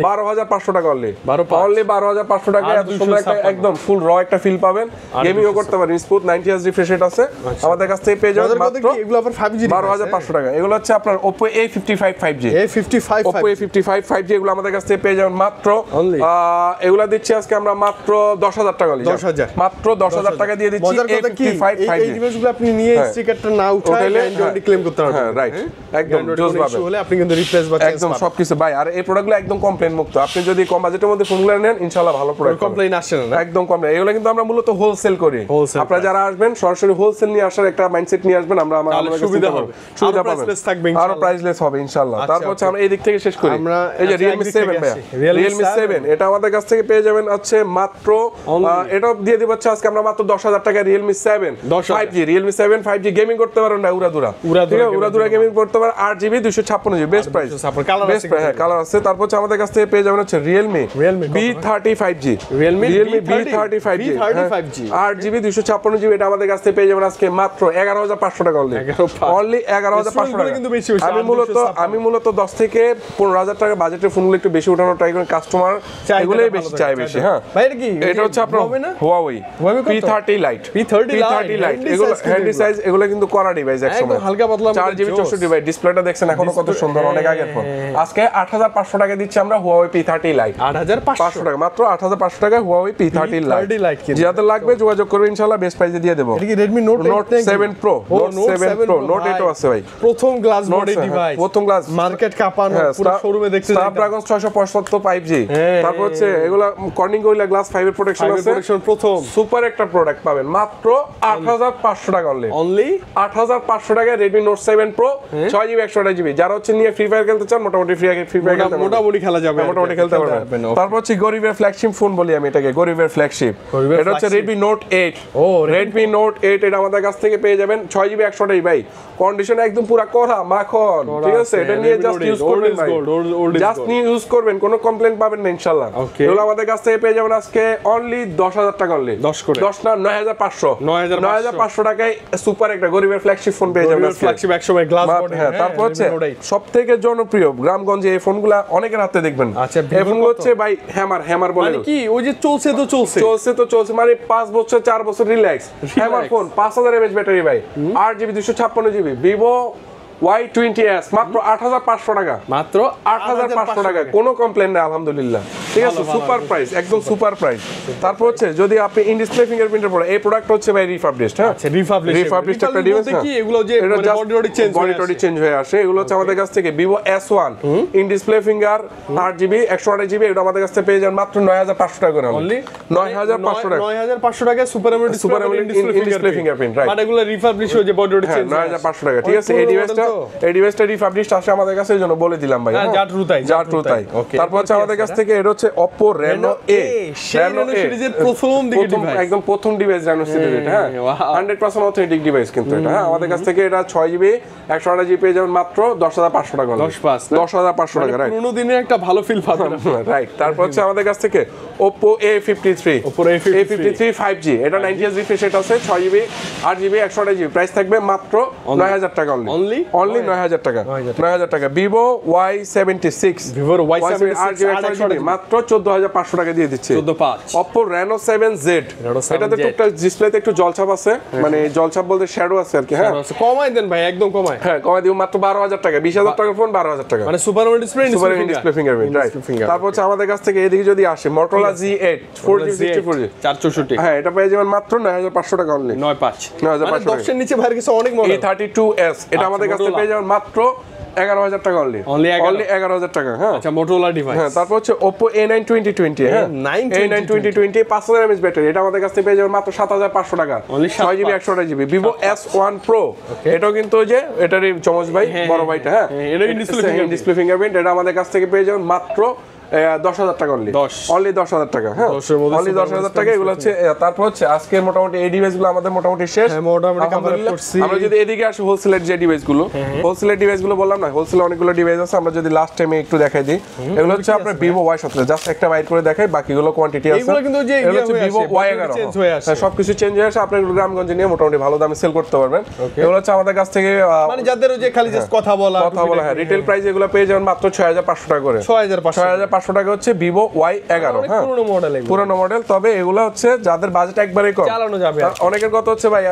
12500 টাকা অনলি 12500 টাকা এত সুন্দর একটা একদম ফুল র একটা ফিল পাবেন গেমিংও করতে পারেন স্মুথ 90 Hz রিফ্রেশ রেট আছে আমাদের কাছ থেকে পেয়ে যাবেন মাত্র
এগুলো আবার 5G
12500 টাকা এগুলো হচ্ছে আপনার Oppo A55 5G Oppo A55 5G এগুলো আমাদের কাছ থেকে পেয়ে যাবেন মাত্র এগুলা দিচ্ছি আজকে আমরা মাত্র 10000 টাকা অনলি
10000
মাত্র 10000 টাকা দিয়ে দিচ্ছি A55 5G
এই ডিভাইসগুলো আপনি নিয়ে স্টিকারটা না উঠাইলে গ্যারান্টি ক্লেম করতে পারবেন
হ্যাঁ রাইট একদম জোস পাবেন
হলে আপনি কিন্তু রিপ্লেস বা
একদম সবকিছু ভাই আর এই প্রোডাক্টগুলো একদম কমপ্লেইন মুক্ত আপনি যদি কম বাজেটের মধ্যে ফোনগুলো নেন ইনশাআল্লাহ ভালো প্রোডাক্ট
কমপ্লেইন আসছে না
একদম কম এগুলো কিন্তু আমরা মূলত হোলসেল করি আপনারা যারা আসবেন সরাসরি হোলসেল নিয়ে আসার একটা মাইন্ডসেট নিয়ে আসবেন আমরা আমাদের
সুবিধা হবে
সুবিধা পাবেন আরো প্রাইসলেস হবে ইনশাআল্লাহ তারপর হচ্ছে আমরা এই দিক থেকে শেষ করি এই যে Realme 7 ভাই Realme 7 এটা আমাদের কাছ থেকে পেয়ে যাবেন আছে মাত্র এটা দিয়ে দিব হচ্ছে আজকে আমরা মাত্র 10000 টাকা Realme 7 5G Realme 7 5G gaming করতে পারেন না উড়াদুরা গেমিং করতে পারেন 8GB 256GB best price best হ্যাঁ কালার আছে তারপর হচ্ছে আমাদের কাছ থেকে পেয়ে যাবেন হচ্ছে Realme B30 5G
Realme
B30 5G 8GB 256GB এটা আমাদের কাছ থেকে পেয়ে যাবেন আজকে মাত্র 11500 টাকা অনলি 11500 টাকা
কিন্তু বেশি
আমি মূলত 10 থেকে 15000 টাকা বাজেটের ফোনগুলো একটু বেশি উঠানোর ট্রাই করি কাস্টমার এগুলোই বেশি চাই বেশি হ্যাঁ
ভাই এটা কি
এটা হচ্ছে আপনার Huawei P30 Lite এগুলো হ্যান্ডি সাইজ এগুলো কিন্তু করা ডিভাইস একসময়
হালকা পাতলা
4GB 64GB ডিসপ্লেটা দেখছেন এখনো কত সুন্দর অনেক আগের ফোন আজকে 8500 টাকা দিচ্ছি আমরা Huawei P30 Lite 8500 টাকা মাত্র 8500 টাকা Huawei P30 Lite যাদের লাগবে যোগাযোগ করবেন ইনশাআল্লাহ বেস্ট প্রাইসে দিয়ে দেব
এটা কি Redmi Note
7 Pro Note 8 ও আছে ভাই
প্রথম গ্লাস বডি ডিভাইস
প্রথম গ্লাস
মার্কেট কাঁপানো পুরো শোরুমে দেখতে
Snapdragon 675 5G তারপর হচ্ছে এগুলা Corning Gorilla Glass 5 এর প্রোটেকশন আছে
প্রথম
সুপার একটা প্রোডাক্ট পাবেন মাত্র 8500 টাকা অনলি 8500 টাকা Redmi Note 7 Pro 6GB 128GB যারা হচ্ছে নিয়ে ফ্রি ফায়ার খেলতে চান মোটামুটি ফ্রি ফায়ার খেলতে
মোটামুটি খেলা যাবে
মোটামুটি খেলতে পারবেন তারপর হচ্ছে গরিবের ফ্ল্যাগশিপ ফোন বলি আমি এটাকে গরিবের ফ্ল্যাগশিপ এটা হচ্ছে Redmi Note 8 Redmi Note 8 এটা আমাদের কাছ থেকে পেয়ে যাবেন 6GB 128GB ভাই কন্ডিশন একদম পুরো করা মাখন ঠিক আছে এটা নিয়ে জাস্ট ইউজ করবেন ভাই জাস্ট নিয়ে ইউজ করবেন কোনো কমপ্লেইন পাবেন না ইনশাআল্লাহ এগুলো আমাদের কাছ থেকে পেয়ে যাবেন আজকে অনলি 10000 টাকা অনলি 10 না 9500 টাকায় সুপার একটা গরিবের ফ্ল্যাগশিপ ফোন পেয়ে যাবেন
ফ্ল্যাগশিপ 100 গ্লাস বডি
হ্যাঁ তারপর হচ্ছে সবথেকে জনপ্রিয় গ্রামগঞ্জে এই ফোনগুলো অনেকের হাতে দেখবেন এই ফোনগুলো হচ্ছে ভাই হ্যামার বলে
মানে কি ওই যে চলছে
মানে 5 বছর 4 বছর relax hammer phone 5000 mAh battery ভাই 8GB 256GB Vivo Y20s মাত্র 8500 টাকা মাত্র 8500 টাকা কোনো কমপ্লেইন না আলহামদুলিল্লাহ ঠিক আছে সুপার প্রাইস একদম সুপার প্রাইস তারপর হচ্ছে যদি আপনি ইন ডিসপ্লে ফিঙ্গারপ্রিন্টের পরে এই প্রোডাক্ট হচ্ছে ভাই রিফাবলিশড হ্যাঁ
আচ্ছা রিফাবলিশড
একটা ডিভাইস
কি এগুলো যে
বডি চেঞ্জ হয়ে আসে এগুলো হচ্ছে আমাদের কাছ থেকে Vivo S1 in display finger 8GB 128GB এটা আমাদের কাছ থেকে পেয়ে যান মাত্র 9500 টাকা করে অনলি 9500 টাকা
9500 টাকা super AMOLED
in display fingerprint right
মানে এগুলো রিফাবলিশড হয়ে যে বডি চেঞ্জ
9500 টাকা ঠিক আছে এই ডিভাইসটা রিফাবলিশড আসে আমাদের কাছে এজন্য বলে দিলাম ভাই জাটরু তাই তারপর হচ্ছে আমাদের কাছ থেকে এটা হচ্ছে Oppo Reno A
সিরিজের প্রথম দিকে ডিভাইস
একদম প্রথম ডিভাইস Reno সিরিজ এটা হ্যাঁ 100% অথেন্টিক ডিভাইস কিন্তু এটা হ্যাঁ আমাদের কাছ থেকে এটা 6GB 128GB পেয়ে যাবেন মাত্র 10500 টাকা 10500 টাকা রাইট
পুরনো দিনের একটা ভালো ফিল পাবেন
রাইট তারপর হচ্ছে আমাদের কাছ থেকে Oppo A53 5G এটা 90Hz রিফ্রেশ রেট আছে 6GB 8GB 128GB প্রাইস থাকবে মাত্র 9000 টাকা অনলি অনলি 9000 টাকা 9000 টাকা Vivo Y76
Vivo Y76
মাত্র 14500 টাকা দিয়ে দিচ্ছি
145
Oppo Reno 7Z এটাতে টুকটাক ডিসপ্লেতে একটু জলছাপ আছে মানে জলছাপ বলতে শ্যাডো আছে আর কি হ্যাঁ
কমাই দেন ভাই একদম কমাই
হ্যাঁ কমাই দিব মাত্র 12000 টাকা 20000 টাকার ফোন 12000 টাকা
মানে super AMOLED
display fingerprint right তারপর হচ্ছে আমাদের কাছ থেকে এদিকে যদি আসে Motorola Z8 4G 64G
464
হ্যাঁ এটা পেয়ে যাবেন মাত্র 9500 টাকা অনলি
95 10 এর নিচে ভাইয়ের কাছে অনেক মডেল
A32s এটা আমাদের কাছ থেকে পেয়ে যাবেন মাত্র 11000 টাকা অনলি 11000 টাকা হ্যাঁ
আচ্ছা Motorola ডিভাইস
হ্যাঁ তারপর হচ্ছে Oppo A9 2020 হ্যাঁ A9 2020 5000 mAh ব্যাটারি এটা আমাদের কাছ থেকে পেয়ে যাবেন মাত্র 7500 টাকা 6GB 128GB Vivo S1 Pro এটাও কিন্তু ওই যে এটারই চমচ ভাই বড় ভাইটা হ্যাঁ
এটা
ডিসপ্লে ফিঙ্গারপ্রিন্ট এটা আমাদের কাছ থেকে পেয়ে যাবেন মাত্র 10000 টাকা অনলি 10000 টাকা হ্যাঁ অনলি 10000 টাকা এগুলো হচ্ছে তারপর হচ্ছে আজকে মোটামুটি এই ডিভাইসগুলো আমাদের মোটামুটি শেষ
মোটামুটি কভার করছি
আমরা যদি এদিকে আসি হোলসেলের যে ডিভাইসগুলো হোলসেলের ডিভাইসগুলো বললাম না হোলসেলে অনেকগুলো ডিভাইস আছে আমরা যদি লাস্ট টাইমে একটু দেখাই দিই এগুলো হচ্ছে আপনার Vivo Y17 জাস্ট একটা বাইট করে দেখাই বাকিগুলো কোয়ান্টিটি আছে
এগুলো কিন্তু যে
এগুলো হচ্ছে Vivo Y11
চেঞ্জ হয়ে আসে
সবকিছু চেঞ্জ হয়ে আসে আপনি গ্রামগঞ্জে নিয়ে মোটামুটি ভালো দামে সেল করতে পারবেন এগুলো হচ্ছে আমাদের কাছ থেকে
মানে যাদের ওই যে খালি জাস্ট কথা বলা
হ্যাঁ রিটেল প্রাইস এগুলো পেয়ে যাবেন মাত্র 6500 টাকা করে 6500 টাকা হচ্ছে Vivo Y11 হ্যাঁ পুরনো মডেল তবে এগুলো হচ্ছে যাদের বাজেট একবারেই কম
চালানো যাবে
অনেকের কথা হচ্ছে ভাই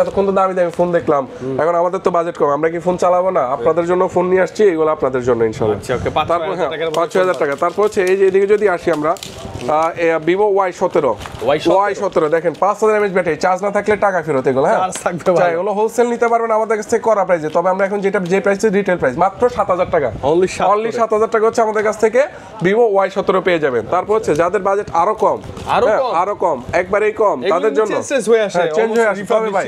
এতক্ষণ তো দামি দামি ফোন দেখলাম এখন আমাদের তো বাজেট কম আমরা কি ফোন চালাবো না আপনাদের জন্য ফোন নিয়ে আসছি এগুলো আপনাদের জন্য ইনশাআল্লাহ
আচ্ছা ওকে
5000 টাকা তারপর হচ্ছে এই যে এদিকে যদি আসি আমরা Vivo Y17 দেখেন 5000 mAh ব্যাটারি চার্জ না থাকলে টাকা ফেরত এগুলো হ্যাঁ
চার্জ থাকবে ভাই
এগুলো হোলসেল নিতে পারবেন আমাদের কাছ থেকে করা প্রাইসে তবে আমরা এখন যে প্রাইসে রিটেল প্রাইস মাত্র 7000 টাকা অনলি 7000 টাকা হচ্ছে আমাদের কাছ থেকে Vivo Y17 পেয়ে যাবেন তারপর হচ্ছে যাদের বাজেট আরো কম একবারেই কম তাদের জন্য
চেঞ্জ হয়ে আসে
ভাই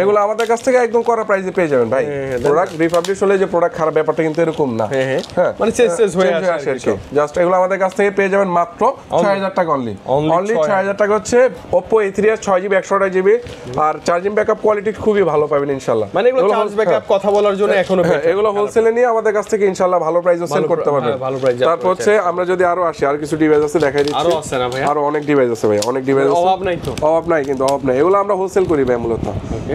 এগুলো আমাদের কাছ থেকে একদম করা প্রাইসে পেয়ে যাবেন ভাই প্রোডাক্ট রিফাবলিশ হলে যে প্রোডাক্ট খারাপ ব্যাপারটা কিন্তু এরকম না হ্যাঁ
মানে চেঞ্জ হয়ে আসে
আর কি জাস্ট এগুলো আমাদের কাছ থেকে পেয়ে যাবেন মাত্র 6000 টাকা অনলি 6000 টাকা হচ্ছে Oppo A3s 6GB 128GB আর চার্জিং ব্যাকআপ কোয়ালিটি খুবই ভালো পাবেন ইনশাআল্লাহ
মানে এগুলো চার্জ ব্যাকআপ কথা বলার জন্য এখনো
এগুলো হোলসেলে নিয়ে আমাদের কাছ থেকে ইনশাআল্লাহ ভালো প্রাইসে সেল করতে পারবেন তারপর হচ্ছে আমরা যদি আরো আসি আর কিছু ডিভাইস আছে দেখাই দিচ্ছি
আরো আছে না ভাই
আরো অনেক ডিভাইস আছে ভাই অনেক ডিভাইস আছে অভাব নাই কিন্তু অভাব নাই এগুলো আমরা হোলসেল করি ভাই মূলত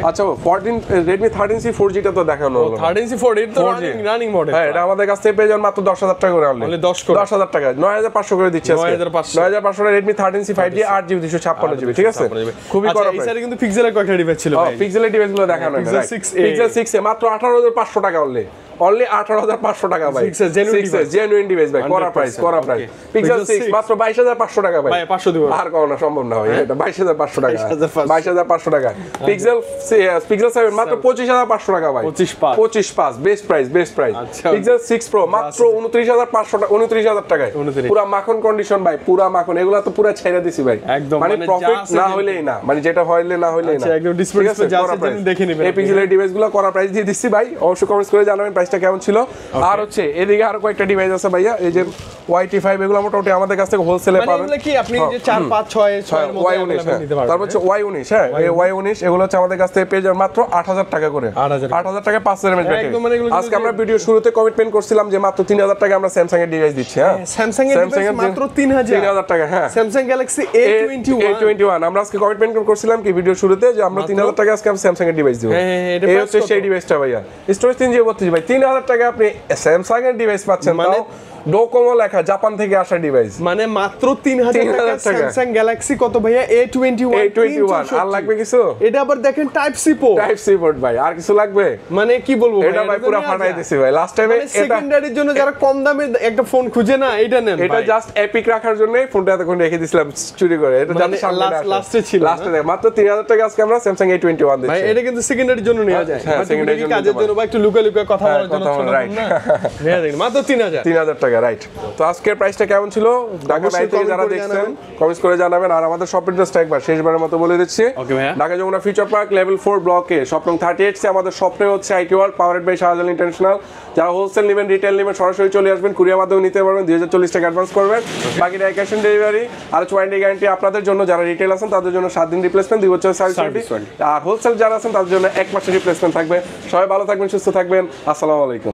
আচ্ছা 14 Redmi 13C 4G টা তো দেখানো হলো
13C 4G তো রানিং মডেল
হ্যাঁ এটা আমাদের কাছ থেকে পেয়ে যাবেন মাত্র 10000 টাকা করে অনলি 10000 টাকা 9500 করে দিচ্ছি আজকে 9500 Redmi 13C 5G 8GB 256GB ঠিক আছে খুবই করা প্রাইস
এছাড়া কিন্তু পিক্সেলের কয়েকটা ডিভাইস ছিল ভাই
পিক্সেলের ডিভাইসগুলো দেখানো Pixel 6 এ মাত্র 18500 টাকা অনলি 18500 টাকা ভাই জেনুইন ডিভাইস ভাই করা প্রাইস Pixel 6 মাত্র 22500 টাকা ভাই 500 দিব আর কোন না সম্ভব না ভাই এটা 22500 টাকা 22500 টাকা Pixel 7 মাত্র 25500 টাকা ভাই 25 বেস্ট প্রাইস Pixel 6 Pro মাত্র 29000 টাকায় পুরো মাখন কন্ডিশন ভাই পুরো মাখন এগুলা তো পুরো ছেড়ে দিছি ভাই মানে প্রফিট না হইলেই না মানে যেটা হইলে না হইলেই না
একদম ডিসপ্লে যা আছে দেখে নেবেন
এই Pixel এর ডিভাইসগুলো করা প্রাইস দিয়ে দিচ্ছি ভাই অবশ্যই কমেন্টস করে জানাবেন প্রাইসটা কেমন ছিল আর হচ্ছে এদিকে আরো কয়েকটা ডিভাইস আছে ভাইয়া এই যে YT5 এগুলো মোটামুটি আমাদের কাছ থেকে হোলসেলে পাবেন
মানে কি আপনি যে 4 5 6 এর মধ্যে
Y19 নিতে পারবেন তারপর হচ্ছে Y19 হ্যাঁ এই Y19 এগুলো হচ্ছে আমাদের কাছ থেকে পেয়ে যাবেন মাত্র 8000 টাকা করে 8000 টাকা 5000 mAh ব্যাটারি আজকে আমরা ভিডিও শুরুতে কমিটমেন্ট করছিলাম যে মাত্র 3000 টাকা আমরা স্যামসাং এর ডিভাইস দিচ্ছি হ্যাঁ
স্যামসাং এর ডিভাইস মাত্র 3000
টাকা হ্যাঁ
স্যামসাং গ্যালাক্সি A21
আমরা আজকে কমিটমেন্ট করছিলাম কি ভিডিও শুরুতে যে আমরা 3000 টাকা আজকে স্যামসাং এর ডিভাইস দিব এই হচ্ছে সেই ডিভাইসটা ভাইয়া স্টোরেজ 3GB 32GB ভাই 3000 টাকা আপনি স্যামসাং এর ডিভাইস পাচ্ছেন মানে ডোকোমো লেখা জাপান থেকে আসা ডিভাইস
মানে মাত্র 3000 টাকা স্যামসাং গ্যালাক্সি কত ভাইয়া A21
আর লাগবে কিছু
এটা আবার দেখেন টাইপ সি পোর্ট
ভাই আর কিছু লাগবে
মানে কি বলবো
এটা ভাই পুরো ফাটাই দিছি ভাই লাস্ট টাইমে এটা
সেকেন্ডারির জন্য যারা কম দামে একটা ফোন খুঁজে না এটা নেন
এটা জাস্ট এপিক রাখার জন্য ফোনটা এতক্ষণ রেখে দিছিলাম চুরি করে এটা জানি সামনে
লাস্টে ছিল
লাস্টে মাত্র 3000 টাকা আজকে আমরা স্যামসাং A21 দিচ্ছি
ভাই এটা কিন্তু সেকেন্ডারির জন্য নেওয়া যায় সেকেন্ডারি কাজের জন্য বা একটু লুকা কথা বলার জন্য
রাইট
নেওয়া যায় মাত্র 3000
টাকা রাইট তো আজকের প্রাইসটা কেমন ছিল ঢাকা বাইরে থেকে যারা দেখছেন কমেন্টস করে জানাবেন আর আমাদের শপ অ্যাড্রেসটা একবার শেষবারের মতো বলে দিচ্ছি Dhaka Jamuna Future Park level 4 ব্লকে শপ নং 38 সে আমাদের শপে হচ্ছে IT World powered by Shahjalal International যারা হোলসেল নেবেন রিটেল নেবেন সরাসরি চলে আসবেন কুরিয়ার মাধ্যমে নিতে পারবেন 2040 টাকা অ্যাডভান্স করবেন বাকিটা ক্যাশ অন ডেলিভারি আর ওয়ারেন্টি গ্যারান্টি আপনাদের জন্য যারা রিটেল আছেন তাদের জন্য 7 দিন রিপ্লেসমেন্ট 2 বছর সার্ভিস আর হোলসেল যারা আছেন তাদের জন্য 1 মাসের রিপ্লেসমেন্ট থাকবে সবাই ভালো থাকবেন সুস্থ থাকবেন আসসালামু আলাইকুম